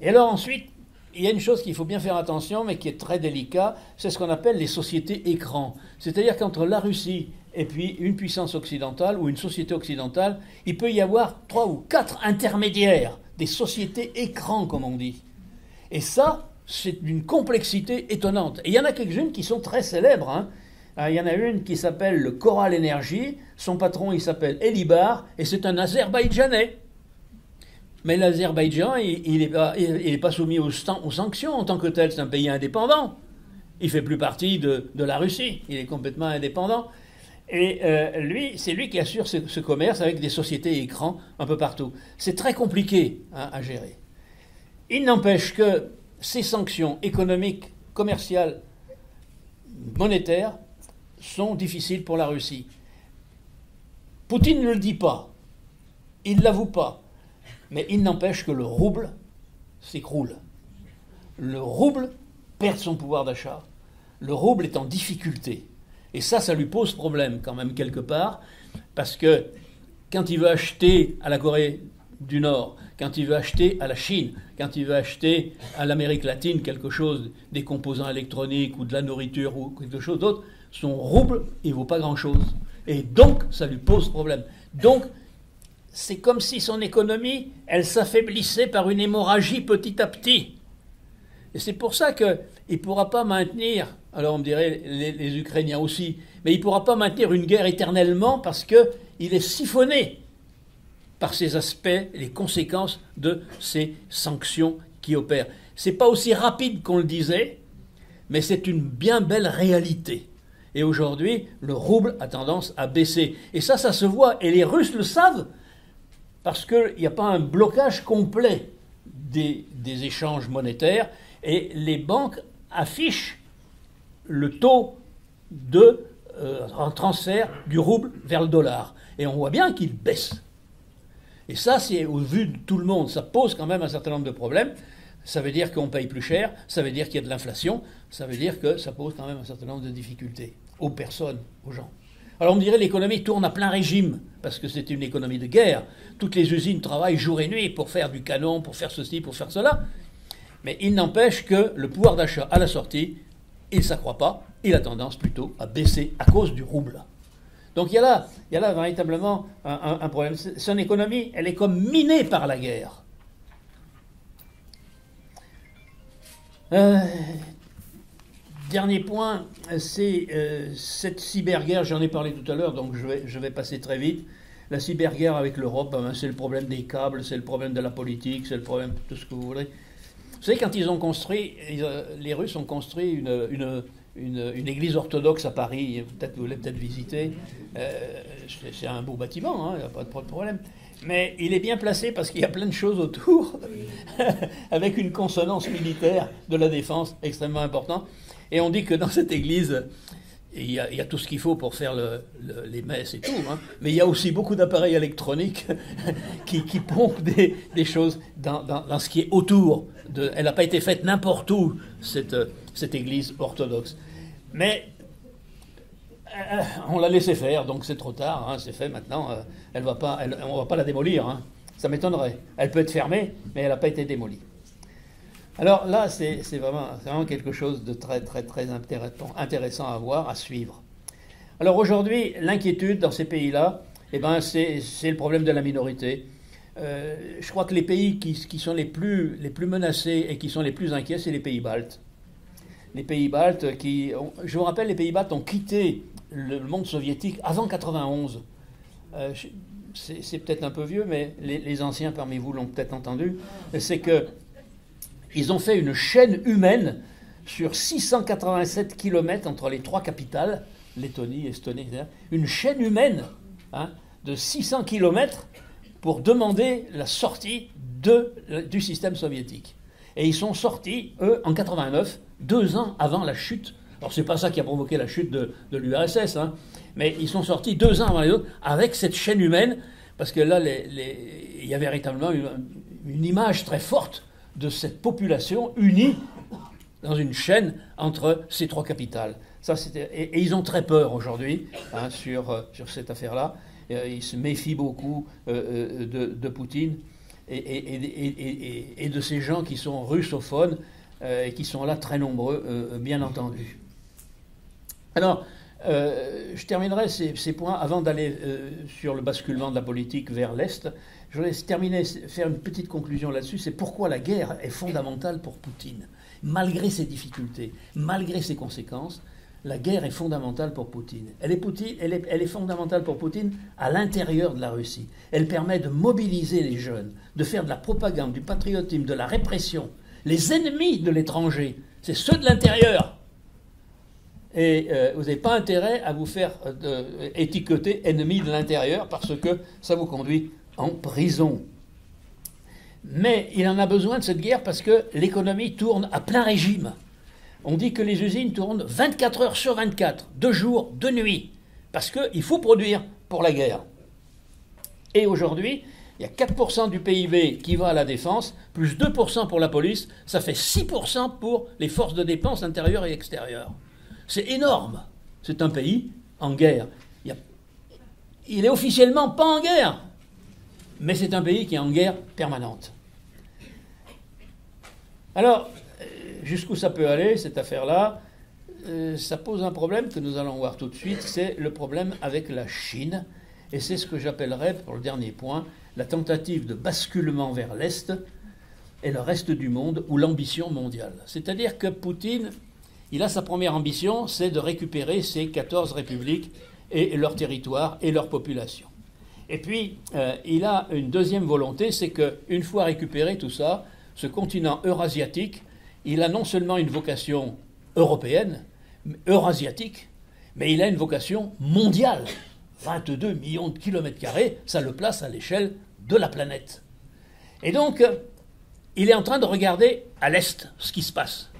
Et alors ensuite, il y a une chose qu'il faut bien faire attention, mais qui est très délicat, c'est ce qu'on appelle les sociétés écrans. C'est-à-dire qu'entre la Russie et puis une puissance occidentale ou une société occidentale, il peut y avoir 3 ou 4 intermédiaires, des sociétés écrans, comme on dit. Et ça, c'est d'une complexité étonnante. Et il y en a quelques-unes qui sont très célèbres. Hein. Il y en a une qui s'appelle le Coral Energy, son patron il s'appelle Elibar, et c'est un Azerbaïdjanais. Mais l'Azerbaïdjan, il n'est pas soumis aux sanctions en tant que tel, c'est un pays indépendant. Il ne fait plus partie de la Russie, il est complètement indépendant. Et c'est lui qui assure ce commerce avec des sociétés écrans un peu partout. C'est très compliqué à gérer. Il n'empêche que ces sanctions économiques, commerciales, monétaires sont difficiles pour la Russie. Poutine ne le dit pas, il ne l'avoue pas, mais il n'empêche que le rouble s'écroule. Le rouble perd son pouvoir d'achat. Le rouble est en difficulté. Et ça lui pose problème quand même quelque part, parce que quand il veut acheter à la Corée du Nord, quand il veut acheter à la Chine, quand il veut acheter à l'Amérique latine quelque chose, des composants électroniques ou de la nourriture ou quelque chose d'autre, son rouble, il ne vaut pas grand-chose. Et donc, ça lui pose problème. Donc, c'est comme si son économie, elle s'affaiblissait par une hémorragie petit à petit. Et c'est pour ça qu'il ne pourra pas maintenir, alors on me dirait les Ukrainiens aussi, mais il ne pourra pas maintenir une guerre éternellement parce qu'il est siphonné par ces aspects, les conséquences de ces sanctions qui opèrent. Ce n'est pas aussi rapide qu'on le disait, mais c'est une bien belle réalité. Et aujourd'hui, le rouble a tendance à baisser. Et ça se voit, et les Russes le savent, parce qu'il n'y a pas un blocage complet des échanges monétaires, et les banques affichent le taux de transfert du rouble vers le dollar. Et on voit bien qu'il baisse. Et ça, c'est au vu de tout le monde. Ça pose quand même un certain nombre de problèmes. Ça veut dire qu'on paye plus cher, ça veut dire qu'il y a de l'inflation, ça veut dire que ça pose quand même un certain nombre de difficultés aux personnes, aux gens. Alors on me dirait l'économie tourne à plein régime, parce que c'est une économie de guerre. Toutes les usines travaillent jour et nuit pour faire du canon, pour faire ceci, pour faire cela. Mais il n'empêche que le pouvoir d'achat à la sortie, il ne s'accroît pas, il a tendance plutôt à baisser à cause du rouble. Donc il y a là véritablement un problème. Son économie, elle est comme minée par la guerre. Dernier point, c'est cette cyberguerre, j'en ai parlé tout à l'heure, donc je vais passer très vite. La cyberguerre avec l'Europe, c'est le problème des câbles, c'est le problème de la politique, c'est le problème de tout ce que vous voudrez. Vous savez, quand les Russes ont construit une église orthodoxe à Paris, vous l'avez peut-être visité, c'est un beau bâtiment, il n'y a pas de problème. Mais il est bien placé parce qu'il y a plein de choses autour, avec une consonance militaire de la défense extrêmement importante. Et on dit que dans cette église, il y a tout ce qu'il faut pour faire les messes et tout, mais il y a aussi beaucoup d'appareils électroniques qui pompent des choses dans ce qui est autour. Elle n'a pas été faite n'importe où, cette église orthodoxe. Mais on l'a laissé faire, donc c'est trop tard, hein, c'est fait maintenant. On ne va pas la démolir, hein, ça m'étonnerait. Elle peut être fermée, mais elle n'a pas été démolie. Alors là, c'est vraiment quelque chose de très, très, très intéressant à voir, à suivre. Alors aujourd'hui, l'inquiétude dans ces pays-là, eh ben, c'est le problème de la minorité. Je crois que les pays qui sont les plus menacés et qui sont les plus inquiets, c'est les pays baltes. Les pays baltes je vous rappelle, les pays baltes ont quitté le monde soviétique avant 91. C'est peut-être un peu vieux, mais les anciens parmi vous l'ont peut-être entendu. C'est que ils ont fait une chaîne humaine sur 687 km entre les trois capitales, Lettonie, Estonie, etc. Une chaîne humaine, hein, de 600 km pour demander la sortie du système soviétique. Et ils sont sortis, eux, en 89, 2 ans avant la chute. Alors, c'est pas ça qui a provoqué la chute de l'URSS, hein, mais ils sont sortis 2 ans avant les autres avec cette chaîne humaine, parce que là, il y a véritablement une image très forte de cette population unie dans une chaîne entre ces trois capitales. Ça, et ils ont très peur aujourd'hui, hein, sur cette affaire-là. Ils se méfient beaucoup de Poutine et de ces gens qui sont russophones et qui sont là très nombreux, bien entendu. Alors, je terminerai ces points avant d'aller sur le basculement de la politique vers l'Est. Je voulais faire une petite conclusion là-dessus. C'est pourquoi la guerre est fondamentale pour Poutine. Malgré ses difficultés, malgré ses conséquences, la guerre est fondamentale pour Poutine. Elle est fondamentale pour Poutine à l'intérieur de la Russie. Elle permet de mobiliser les jeunes, de faire de la propagande, du patriotisme, de la répression. Les ennemis de l'étranger, c'est ceux de l'intérieur. Et vous n'avez pas intérêt à vous faire étiqueter ennemi de l'intérieur parce que ça vous conduit en prison. Mais il en a besoin de cette guerre parce que l'économie tourne à plein régime. On dit que les usines tournent 24 heures sur 24, 2 jours, 2 nuits, parce qu'il faut produire pour la guerre. Et aujourd'hui, il y a 4% du PIB qui va à la défense, plus 2% pour la police, ça fait 6% pour les forces de défense intérieures et extérieures. C'est énorme. C'est un pays en guerre. Il est officiellement pas en guerre, mais c'est un pays qui est en guerre permanente. Alors, jusqu'où ça peut aller, cette affaire-là, ça pose un problème que nous allons voir tout de suite, c'est le problème avec la Chine, et c'est ce que j'appellerais, pour le dernier point, la tentative de basculement vers l'Est et le reste du monde, ou l'ambition mondiale. C'est-à-dire que Poutine, il a sa première ambition, c'est de récupérer ces 14 républiques et leur territoire et leur population. Et puis, il a une deuxième volonté, c'est qu'une fois récupéré tout ça, ce continent eurasiatique, il a non seulement une vocation européenne, eurasiatique, mais il a une vocation mondiale. 22 millions de kilomètres carrés, ça le place à l'échelle de la planète. Et donc, il est en train de regarder à l'Est ce qui se passe.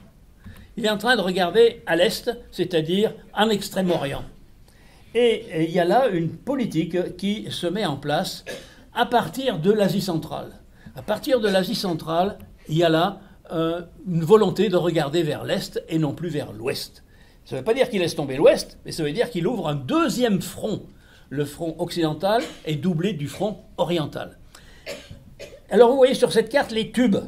Il est en train de regarder à l'Est, c'est-à-dire en Extrême-Orient. Et il y a là une politique qui se met en place à partir de l'Asie centrale. À partir de l'Asie centrale, il y a là une volonté de regarder vers l'Est et non plus vers l'Ouest. Ça ne veut pas dire qu'il laisse tomber l'Ouest, mais ça veut dire qu'il ouvre un deuxième front. Le front occidental est doublé du front oriental. Alors vous voyez sur cette carte les tubes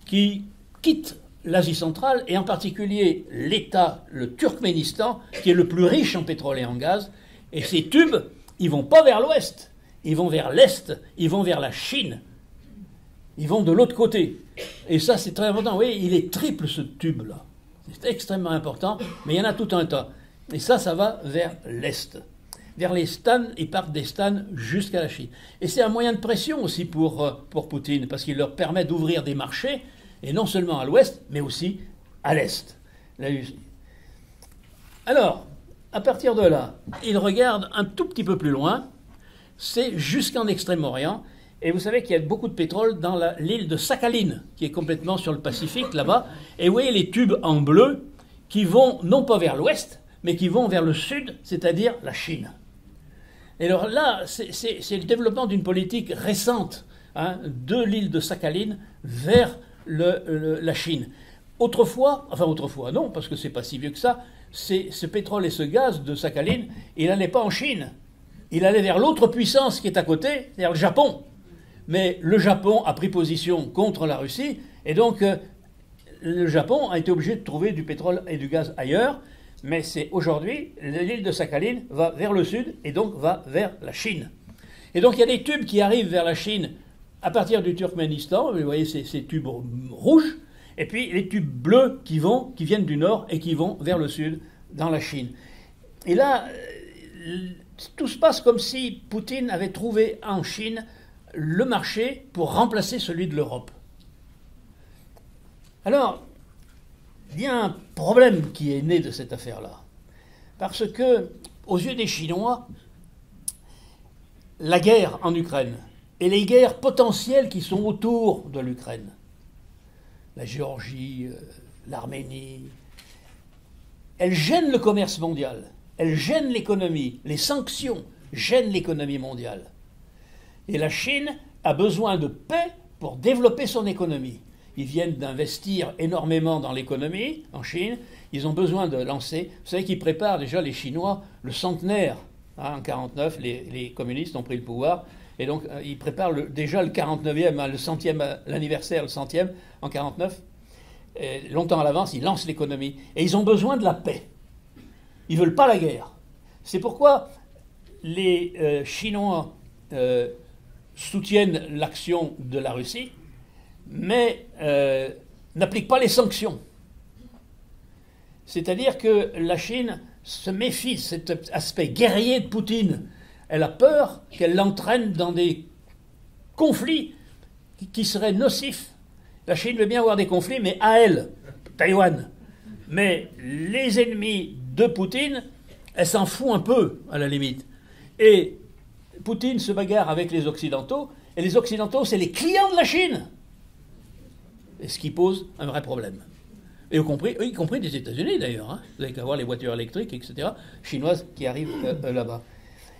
qui quittent l'Asie centrale, et en particulier l'État, le Turkménistan, qui est le plus riche en pétrole et en gaz. Et ces tubes, ils ne vont pas vers l'Ouest, ils vont vers l'Est, ils vont vers la Chine. Ils vont de l'autre côté. Et ça, c'est très important. Vous voyez, il est triple, ce tube-là. C'est extrêmement important, mais il y en a tout un tas. Et ça va vers l'Est. Vers les stans, ils partent des stans jusqu'à la Chine. Et c'est un moyen de pression aussi pour Poutine, parce qu'il leur permet d'ouvrir des marchés, et non seulement à l'Ouest, mais aussi à l'Est. Alors, à partir de là, il regarde un tout petit peu plus loin, c'est jusqu'en Extrême-Orient, et vous savez qu'il y a beaucoup de pétrole dans l'île de Sakhaline, qui est complètement sur le Pacifique, là-bas, et vous voyez les tubes en bleu qui vont non pas vers l'Ouest, mais qui vont vers le Sud, c'est-à-dire la Chine. Et alors là, c'est le développement d'une politique récente, hein, de l'île de Sakhaline vers la Chine. Autrefois non, parce que c'est pas si vieux que ça, ce pétrole et ce gaz de Sakhalin, il n'allait pas en Chine. Il allait vers l'autre puissance qui est à côté, c'est-à-dire le Japon. Mais le Japon a pris position contre la Russie, et donc le Japon a été obligé de trouver du pétrole et du gaz ailleurs. Mais c'est aujourd'hui, l'île de Sakhalin va vers le sud, et donc va vers la Chine. Et donc il y a des tubes qui arrivent vers la Chine à partir du Turkménistan, vous voyez ces tubes rouges, et puis les tubes bleus qui viennent du nord et qui vont vers le sud, dans la Chine. Et là, tout se passe comme si Poutine avait trouvé en Chine le marché pour remplacer celui de l'Europe. Alors, il y a un problème qui est né de cette affaire-là. Parce que, aux yeux des Chinois, la guerre en Ukraine et les guerres potentielles qui sont autour de l'Ukraine, la Géorgie, l'Arménie, elles gênent le commerce mondial, elles gênent l'économie, les sanctions gênent l'économie mondiale. Et la Chine a besoin de paix pour développer son économie. Ils viennent d'investir énormément dans l'économie en Chine, ils ont besoin de lancer, vous savez qu'ils préparent déjà les Chinois le centenaire, en 1949, les communistes ont pris le pouvoir, et donc ils préparent déjà le 49e, le centième, l'anniversaire, le centième, en 1949, longtemps à l'avance, ils lancent l'économie, et ils ont besoin de la paix. Ils ne veulent pas la guerre. C'est pourquoi les Chinois soutiennent l'action de la Russie, mais n'appliquent pas les sanctions. C'est-à-dire que la Chine se méfie de cet aspect guerrier de Poutine. Elle a peur qu'elle l'entraîne dans des conflits qui seraient nocifs. La Chine veut bien avoir des conflits, mais à elle, Taïwan. Mais les ennemis de Poutine, elle s'en fout un peu, à la limite. Et Poutine se bagarre avec les Occidentaux, et les Occidentaux, c'est les clients de la Chine. Et ce qui pose un vrai problème. Et y compris des États-Unis d'ailleurs. Hein. Vous n'avez qu'à voir les voitures électriques, etc., chinoises qui arrivent là-bas.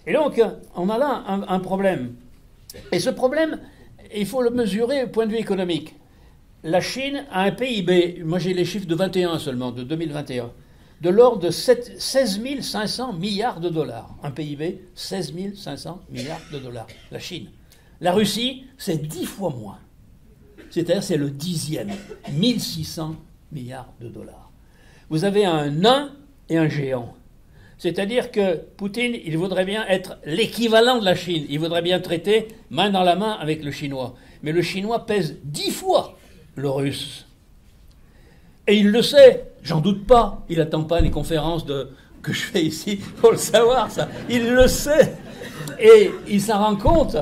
Et donc, on a là un problème. Et ce problème, il faut le mesurer au point de vue économique. La Chine a un PIB, moi j'ai les chiffres de 21 seulement, de 2021, de l'ordre de 16 500 milliards de dollars. Un PIB, 16 500 milliards de dollars. La Chine. La Russie, c'est 10 fois moins. C'est-à-dire c'est le 10e, 1600 milliards de dollars. Vous avez un nain et un géant. C'est-à-dire que Poutine, il voudrait bien être l'équivalent de la Chine. Il voudrait bien traiter main dans la main avec le Chinois. Mais le Chinois pèse 10 fois le Russe. Et il le sait, j'en doute pas. Il n'attend pas les conférences que je fais ici pour le savoir, ça. Il le sait. Et il s'en rend compte.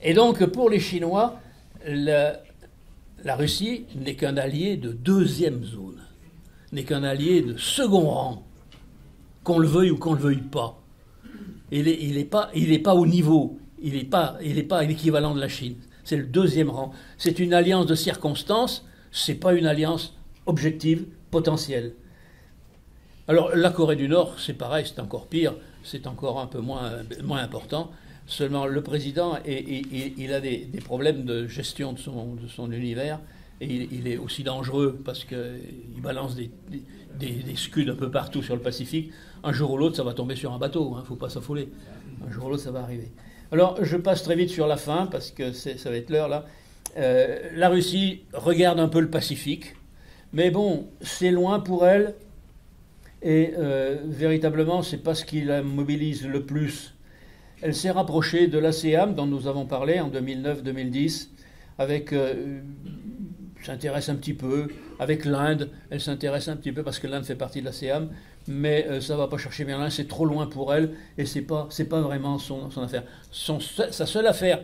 Et donc, pour les Chinois, la Russie n'est qu'un allié de deuxième zone, n'est qu'un allié de second rang, qu'on le veuille ou qu'on ne le veuille pas. Il n'est pas au niveau, il n'est pas l'équivalent de la Chine. C'est le deuxième rang. C'est une alliance de circonstances, ce n'est pas une alliance objective, potentielle. Alors la Corée du Nord, c'est pareil, c'est encore pire, c'est encore un peu moins important. Seulement, le président, il a des problèmes de gestion de son univers, et il est aussi dangereux parce qu'il balance des scuds un peu partout sur le Pacifique. Un jour ou l'autre, ça va tomber sur un bateau, il ne faut pas s'affoler. Un jour ou l'autre, ça va arriver. Alors, je passe très vite sur la fin, parce que ça va être l'heure, là. La Russie regarde un peu le Pacifique, mais bon, c'est loin pour elle, et véritablement, c'est pas ce qui la mobilise le plus. Elle s'est rapprochée de l'ASEAN, dont nous avons parlé en 2009-2010, avec, s'intéresse un petit peu, avec l'Inde, elle s'intéresse un petit peu parce que l'Inde fait partie de l'ASEAN, mais ça ne va pas chercher bien loin, c'est trop loin pour elle, et c'est pas vraiment son affaire. Sa seule affaire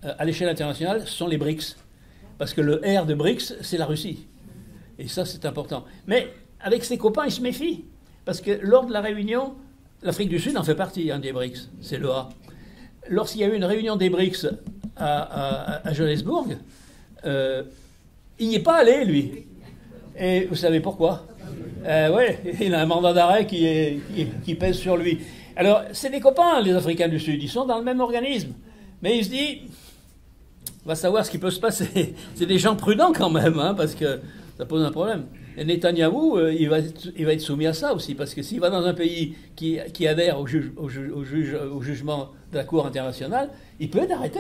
à l'échelle internationale sont les BRICS, parce que le R de BRICS, c'est la Russie. Et ça, c'est important. Mais avec ses copains, il se méfie, parce que lors de la réunion, l'Afrique du Sud en fait partie, des BRICS, c'est le A. Lorsqu'il y a eu une réunion des BRICS à Johannesburg, il n'y est pas allé, lui. Et vous savez pourquoi ? Ouais, il a un mandat d'arrêt qui pèse sur lui. Alors, c'est des copains, les Africains du Sud, ils sont dans le même organisme. Mais il se dit, on va savoir ce qui peut se passer. C'est des gens prudents quand même, parce que ça pose un problème. Et Netanyahou, il va être soumis à ça aussi, parce que s'il va dans un pays qui adhère au jugement de la Cour internationale, il peut être arrêté.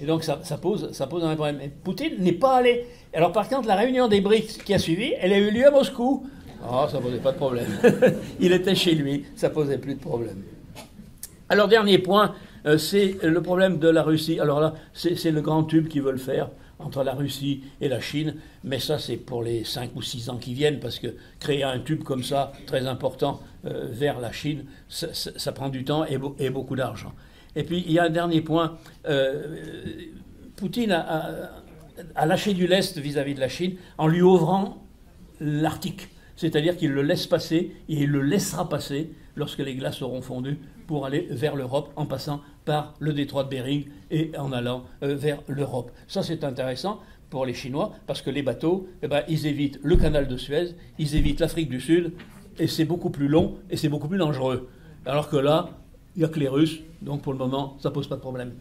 Et donc ça pose un problème. Et Poutine n'est pas allé. Alors par contre, la réunion des BRICS qui a suivi, elle a eu lieu à Moscou. Ah, ça posait pas de problème. Il était chez lui, ça posait plus de problème. Alors dernier point, c'est le problème de la Russie. Alors là, c'est le grand tube qu'ils veulent faire entre la Russie et la Chine, mais ça c'est pour les 5 ou 6 ans qui viennent, parce que créer un tube comme ça, très important, vers la Chine, ça prend du temps et beaucoup d'argent. Et puis il y a un dernier point, Poutine a lâché du lest vis-à-vis de la Chine en lui ouvrant l'Arctique, c'est-à-dire qu'il le laisse passer, et il le laissera passer lorsque les glaces auront fondu, pour aller vers l'Europe en passant par le détroit de Bering et en allant vers l'Europe. Ça, c'est intéressant pour les Chinois, parce que les bateaux, ils évitent le canal de Suez, ils évitent l'Afrique du Sud, et c'est beaucoup plus long et c'est beaucoup plus dangereux. Alors que là, il n'y a que les Russes, donc pour le moment, ça ne pose pas de problème.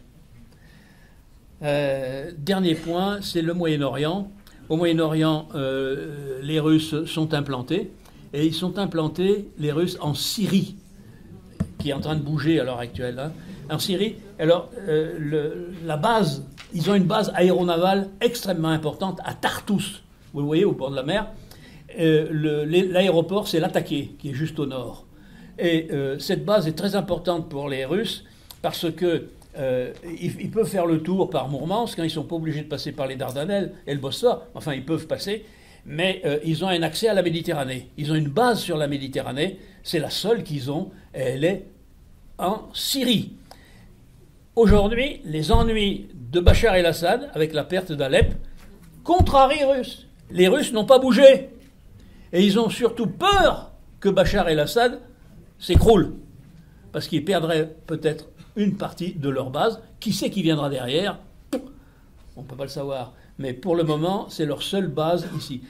Dernier point, c'est le Moyen-Orient. Au Moyen-Orient, les Russes sont implantés, et ils sont implantés, les Russes, en Syrie, qui est en train de bouger à l'heure actuelle. Hein. En Syrie, alors, la base, ils ont une base aéronavale extrêmement importante à Tartous, vous le voyez, au bord de la mer. L'aéroport, c'est l'Attaqué, qui est juste au nord. Et cette base est très importante pour les Russes, parce que ils peuvent faire le tour par Mourmansk, hein, ils ne sont pas obligés de passer par les Dardanelles et le Bosphore, enfin ils peuvent passer, mais ils ont un accès à la Méditerranée. Ils ont une base sur la Méditerranée, c'est la seule qu'ils ont, et elle est en Syrie. Aujourd'hui, les ennuis de Bachar el-Assad, avec la perte d'Alep, contrarient les Russes. Les Russes n'ont pas bougé. Et ils ont surtout peur que Bachar el-Assad s'écroule, parce qu'ils perdraient peut-être une partie de leur base. Qui sait qui viendra derrière? On ne peut pas le savoir. Mais pour le moment, c'est leur seule base ici.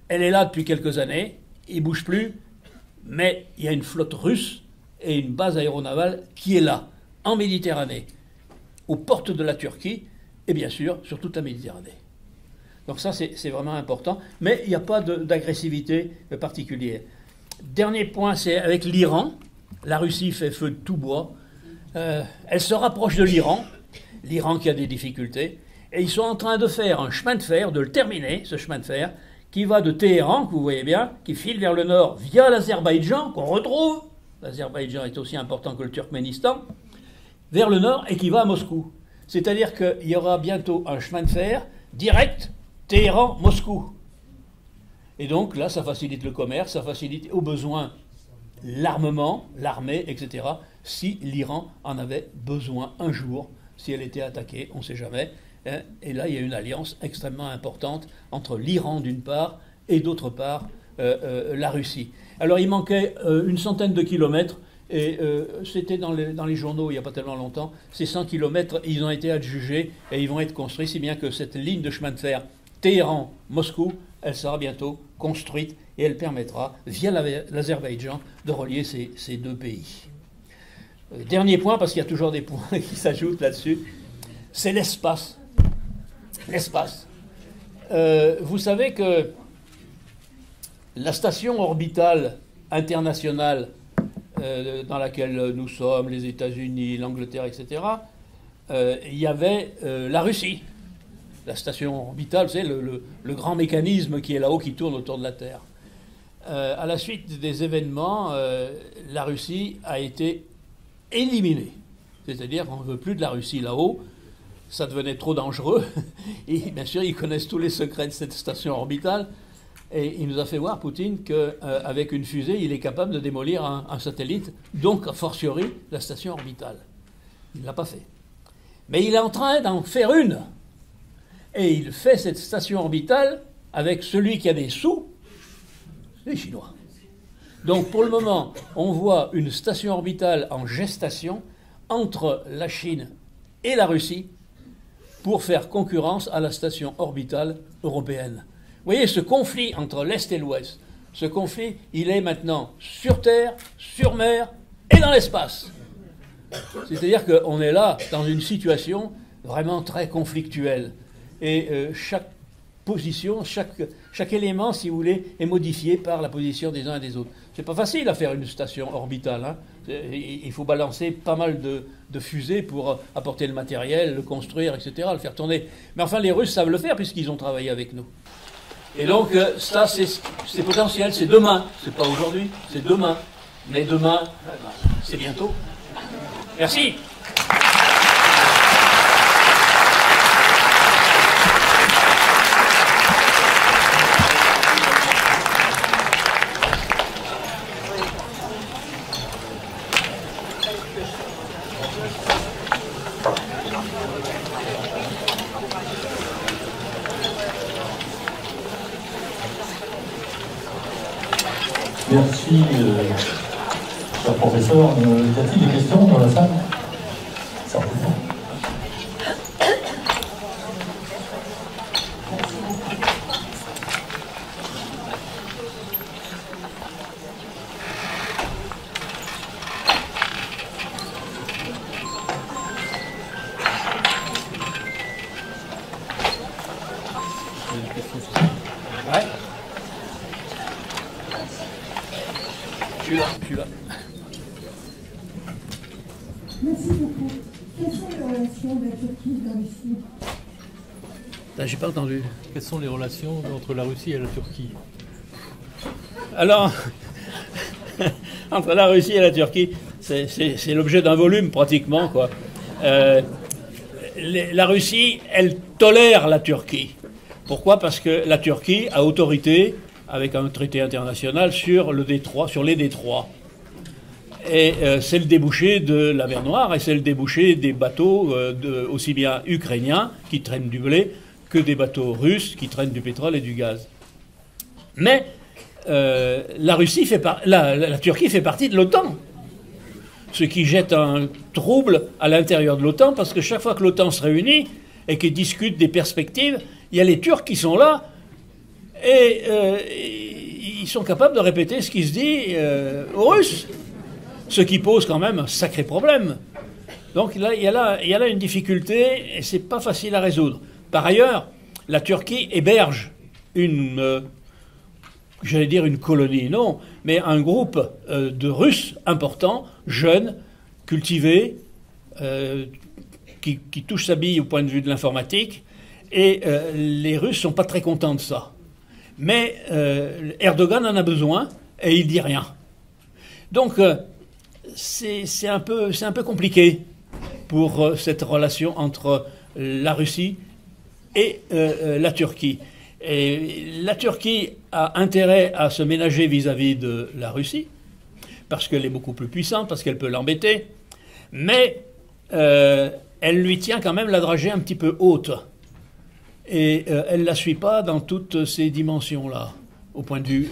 Elle est là depuis quelques années, ils ne bougent plus, mais il y a une flotte russe et une base aéronavale qui est là, en Méditerranée, aux portes de la Turquie, et bien sûr, sur toute la Méditerranée. Donc ça, c'est vraiment important, mais il n'y a pas d'agressivité particulière. Dernier point, c'est avec l'Iran. La Russie fait feu de tout bois. Elle se rapproche de l'Iran qui a des difficultés, et ils sont en train de faire un chemin de fer, de le terminer, ce chemin de fer, qui va de Téhéran, que vous voyez bien, qui file vers le nord via l'Azerbaïdjan, qu'on retrouve, l'Azerbaïdjan est aussi important que le Turkménistan, vers le nord, et qui va à Moscou. C'est-à-dire qu'il y aura bientôt un chemin de fer direct Téhéran-Moscou. Et donc là, ça facilite le commerce, ça facilite au besoin l'armement, l'armée, etc., si l'Iran en avait besoin un jour, si elle était attaquée, on ne sait jamais. Hein. Et là, il y a une alliance extrêmement importante entre l'Iran d'une part et d'autre part la Russie. Alors il manquait une centaine de kilomètres, et c'était dans les journaux il n'y a pas tellement longtemps. Ces 100 kilomètres, ils ont été adjugés et ils vont être construits, si bien que cette ligne de chemin de fer Téhéran-Moscou, elle sera bientôt construite et elle permettra, via l'Azerbaïdjan, de relier ces deux pays. Dernier point, parce qu'il y a toujours des points qui s'ajoutent là-dessus, c'est l'espace. L'espace. Vous savez que la station orbitale internationale dans laquelle nous sommes, les États-Unis, l'Angleterre, etc., il y avait la Russie. La station orbitale, c'est le grand mécanisme qui est là-haut, qui tourne autour de la Terre. À la suite des événements, la Russie a été éliminée. C'est-à-dire qu'on ne veut plus de la Russie là-haut. Ça devenait trop dangereux. Et bien sûr, ils connaissent tous les secrets de cette station orbitale. Et il nous a fait voir, Poutine, qu'avec une fusée, il est capable de démolir un satellite, donc a fortiori la station orbitale. Il ne l'a pas fait. Mais il est en train d'en faire une. Et il fait cette station orbitale avec celui qui a des sous, les Chinois. Donc pour le moment, on voit une station orbitale en gestation entre la Chine et la Russie pour faire concurrence à la station orbitale européenne. Vous voyez, ce conflit entre l'Est et l'Ouest, ce conflit, il est maintenant sur Terre, sur mer et dans l'espace. C'est-à-dire qu'on est là dans une situation vraiment très conflictuelle. Et chaque position, chaque élément, si vous voulez, est modifié par la position des uns et des autres. C'est pas facile à faire une station orbitale, hein. Il faut balancer pas mal de fusées pour apporter le matériel, le construire, etc., le faire tourner. Mais enfin, les Russes savent le faire puisqu'ils ont travaillé avec nous. Et donc, ça, c'est potentiel, c'est demain. C'est pas aujourd'hui, c'est demain. Mais demain, c'est bientôt. Merci. Merci, cher professeur. Y a-t-il des questions dans la salle? Certainement. Ouais. Je suis là. Merci beaucoup. Quelles sont les relations de la Turquie et de la Russie? J'ai pas entendu. Quelles sont les relations entre la Russie et la Turquie? Alors, entre la Russie et la Turquie, c'est l'objet d'un volume pratiquement, quoi. La Russie, elle tolère la Turquie. Pourquoi? Parce que la Turquie a autorité, avec un traité international, sur les détroits. Et c'est le débouché de la mer Noire et c'est le débouché des bateaux aussi bien ukrainiens qui traînent du blé que des bateaux russes qui traînent du pétrole et du gaz. Mais la Turquie fait partie de l'OTAN, ce qui jette un trouble à l'intérieur de l'OTAN, parce que chaque fois que l'OTAN se réunit et qu'ils discutent des perspectives, il y a les Turcs qui sont là et ils sont capables de répéter ce qui se dit aux Russes, ce qui pose quand même un sacré problème. Donc là, il y a là une difficulté et c'est pas facile à résoudre. Par ailleurs, la Turquie héberge j'allais dire une colonie, non, mais un groupe de Russes importants, jeunes, cultivés, qui touchent sa bille au point de vue de l'informatique, et les Russes sont pas très contents de ça. Mais Erdogan en a besoin et il dit rien. Donc c'est un peu compliqué pour cette relation entre la Russie et la Turquie. Et la Turquie a intérêt à se ménager vis-à-vis de la Russie, parce qu'elle est beaucoup plus puissante, parce qu'elle peut l'embêter, mais elle lui tient quand même la dragée un petit peu haute. Et elle ne la suit pas dans toutes ces dimensions-là, au point de vue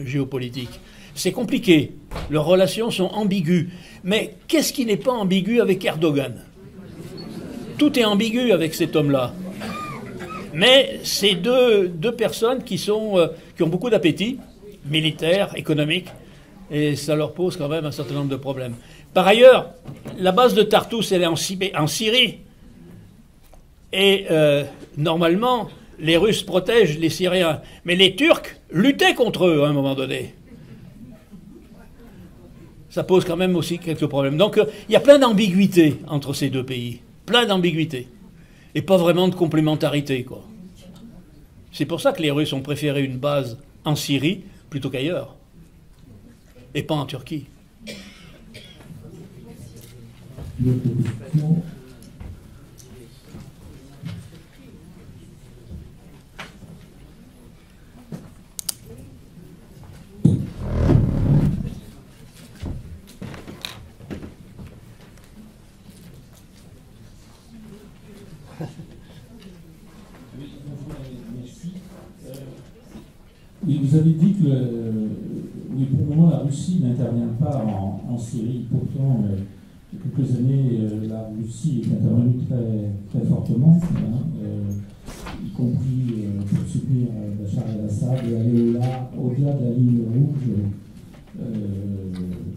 géopolitique. C'est compliqué. Leurs relations sont ambiguës. Mais qu'est-ce qui n'est pas ambigu avec Erdogan? Tout est ambigu avec cet homme-là. Mais c'est deux personnes qui ont beaucoup d'appétit, militaire, économique, et ça leur pose quand même un certain nombre de problèmes. Par ailleurs, la base de Tartous, elle est en Syrie. Et normalement, les Russes protègent les Syriens. Mais les Turcs luttaient contre eux à un moment donné. Ça pose quand même aussi quelques problèmes. Donc il y a plein d'ambiguïtés entre ces deux pays. Plein d'ambiguïtés. Et pas vraiment de complémentarité, quoi. C'est pour ça que les Russes ont préféré une base en Syrie plutôt qu'ailleurs. Et pas en Turquie. Oui, vous avez dit que oui, pour le moment la Russie n'intervient pas en Syrie. Pourtant, il y a quelques années, la Russie est intervenue très, très fortement, y compris pour soutenir Bachar el-Assad et aller au-delà de la ligne rouge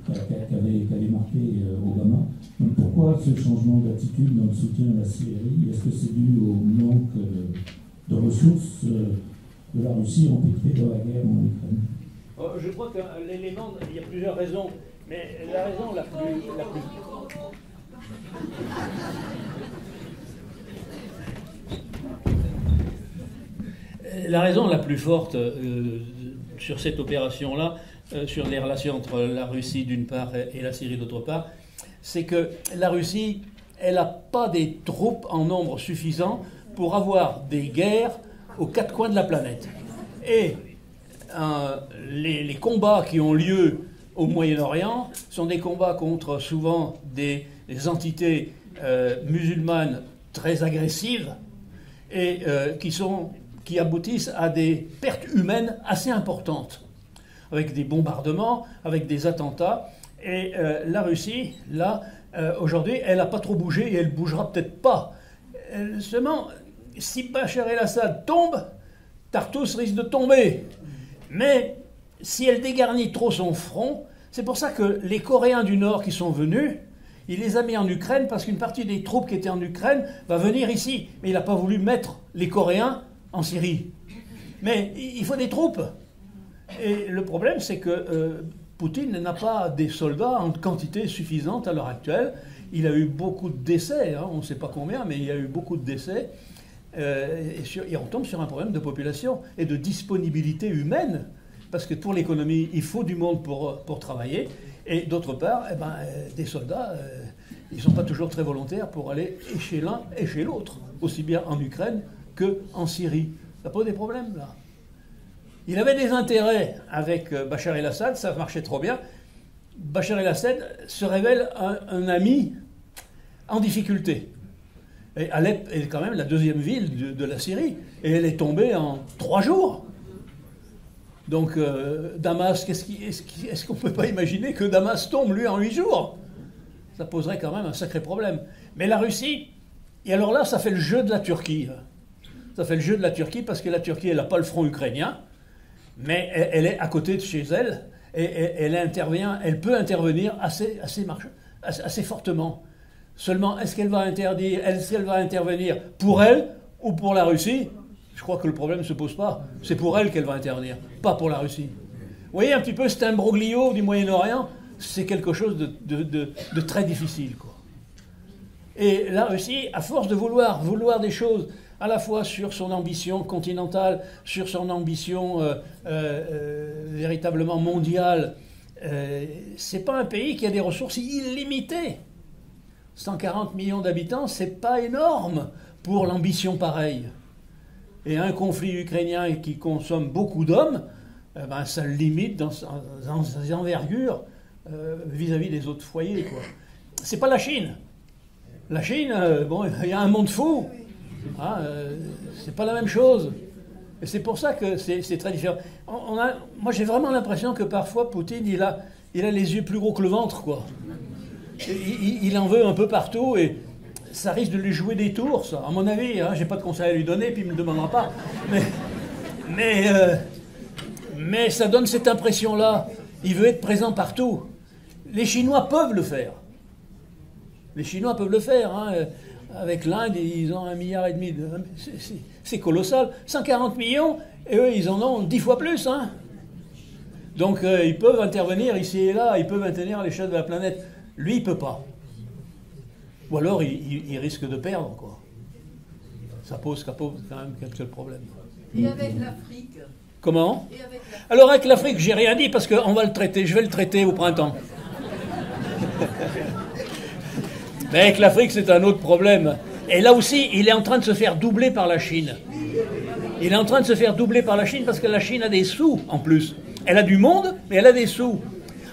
qu'avait marqué Obama. Donc pourquoi ce changement d'attitude dans le soutien à la Syrie? Est-ce que c'est dû au manque de ressources de la Russie empêtrée dans la guerre en Ukraine? Je crois que l'élément, il y a plusieurs raisons, mais la raison la plus la raison la plus forte sur cette opération-là, sur les relations entre la Russie d'une part et la Syrie d'autre part, c'est que la Russie, elle n'a pas des troupes en nombre suffisant pour avoir des guerres aux quatre coins de la planète. Et les combats qui ont lieu au Moyen-Orient sont des combats contre souvent des entités musulmanes très agressives et qui aboutissent à des pertes humaines assez importantes, avec des bombardements, avec des attentats. Et la Russie, là, aujourd'hui, elle n'a pas trop bougé et elle ne bougera peut-être pas. Seulement, si Bachar el-Assad tombe, Tartous risque de tomber. Mais si elle dégarnit trop son front, c'est pour ça que les Coréens du Nord qui sont venus, il les a mis en Ukraine parce qu'une partie des troupes qui étaient en Ukraine va venir ici. Mais il n'a pas voulu mettre les Coréens en Syrie. Mais il faut des troupes. Et le problème, c'est que Poutine n'a pas des soldats en quantité suffisante à l'heure actuelle. Il a eu beaucoup de décès, hein, on ne sait pas combien, mais il y a eu beaucoup de décès. Et on tombe sur un problème de population et de disponibilité humaine. Parce que pour l'économie, il faut du monde pour travailler. Et d'autre part, des soldats, ils ne sont pas toujours très volontaires pour aller et chez l'un et chez l'autre, aussi bien en Ukraine qu'en Syrie. Ça pose des problèmes, là. Il avait des intérêts avec Bachar el-Assad, ça marchait trop bien. Bachar el-Assad se révèle un ami en difficulté. Et Alep est quand même la deuxième ville de la Syrie. Et elle est tombée en 3 jours. Donc Damas, est-ce qu'on ne peut pas imaginer que Damas tombe, lui, en 8 jours? Ça poserait quand même un sacré problème. Mais la Russie, et alors là, ça fait le jeu de la Turquie. Ça fait le jeu de la Turquie parce que la Turquie, elle n'a pas le front ukrainien, mais elle est à côté de chez elle, et elle peut intervenir assez fortement. Seulement, est-ce qu'elle va intervenir pour elle ou pour la Russie? Je crois que le problème ne se pose pas. C'est pour elle qu'elle va intervenir, pas pour la Russie. Vous voyez un petit peu cet imbroglio du Moyen-Orient, c'est quelque chose de très difficile, quoi. Et la Russie, à force de vouloir des choses à la fois sur son ambition continentale, sur son ambition véritablement mondiale, c'est pas un pays qui a des ressources illimitées. 140 millions d'habitants, c'est pas énorme pour l'ambition pareille. Et un conflit ukrainien qui consomme beaucoup d'hommes, ça le limite dans ses envergures vis-à-vis des autres foyers, quoi. C'est pas la Chine. La Chine, il y a un monde fou. C'est pas la même chose. Et c'est pour ça que c'est très différent. Moi, j'ai vraiment l'impression que parfois, Poutine, il a les yeux plus gros que le ventre, quoi. Il en veut un peu partout et ça risque de lui jouer des tours, ça. À mon avis, j'ai pas de conseil à lui donner, puis il me le demandera pas. Mais ça donne cette impression-là. Il veut être présent partout. Les Chinois peuvent le faire. Les Chinois peuvent le faire, hein. Avec l'Inde, ils ont 1,5 milliard. C'est colossal. 140 millions, et eux, ils en ont 10 fois plus, hein. Donc, ils peuvent intervenir ici et là, ils peuvent intervenir à l'échelle de la planète. Lui, il ne peut pas. Ou alors, il risque de perdre, quoi. Ça pose quand même quelques problèmes. Et avec l'Afrique? Comment? Alors, avec l'Afrique, j'ai rien dit, parce qu'on va le traiter. Je vais le traiter au printemps. Mais avec l'Afrique, c'est un autre problème. Et là aussi, il est en train de se faire doubler par la Chine. Il est en train de se faire doubler par la Chine parce que la Chine a des sous, en plus. Elle a du monde, mais elle a des sous.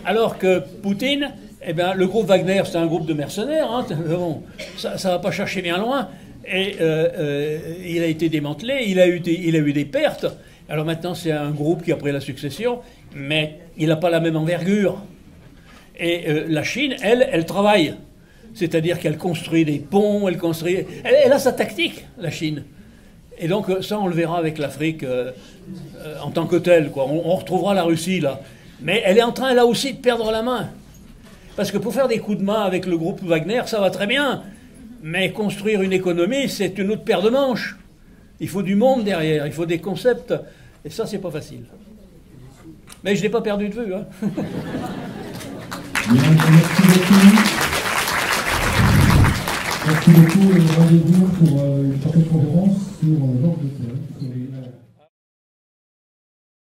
Alors que Poutine, le groupe Wagner, c'est un groupe de mercenaires. Hein, bon, ça ne va pas chercher bien loin. Et il a été démantelé, il a eu des pertes. Alors maintenant, c'est un groupe qui a pris la succession, mais il n'a pas la même envergure. Et la Chine, elle travaille. C'est-à-dire qu'elle construit des ponts, elle a sa tactique, la Chine. Et donc ça, on le verra avec l'Afrique en tant que telle, quoi. On retrouvera la Russie, là. Mais elle est en train, là aussi, de perdre la main. Parce que pour faire des coups de main avec le groupe Wagner, ça va très bien. Mais construire une économie, c'est une autre paire de manches. Il faut du monde derrière, il faut des concepts, et ça, c'est pas facile. Mais je n'ai pas perdu de vue. Hein. Bien, merci beaucoup. Merci beaucoup. Rendez-vous pour une prochaine conférence sur l'Angleterre.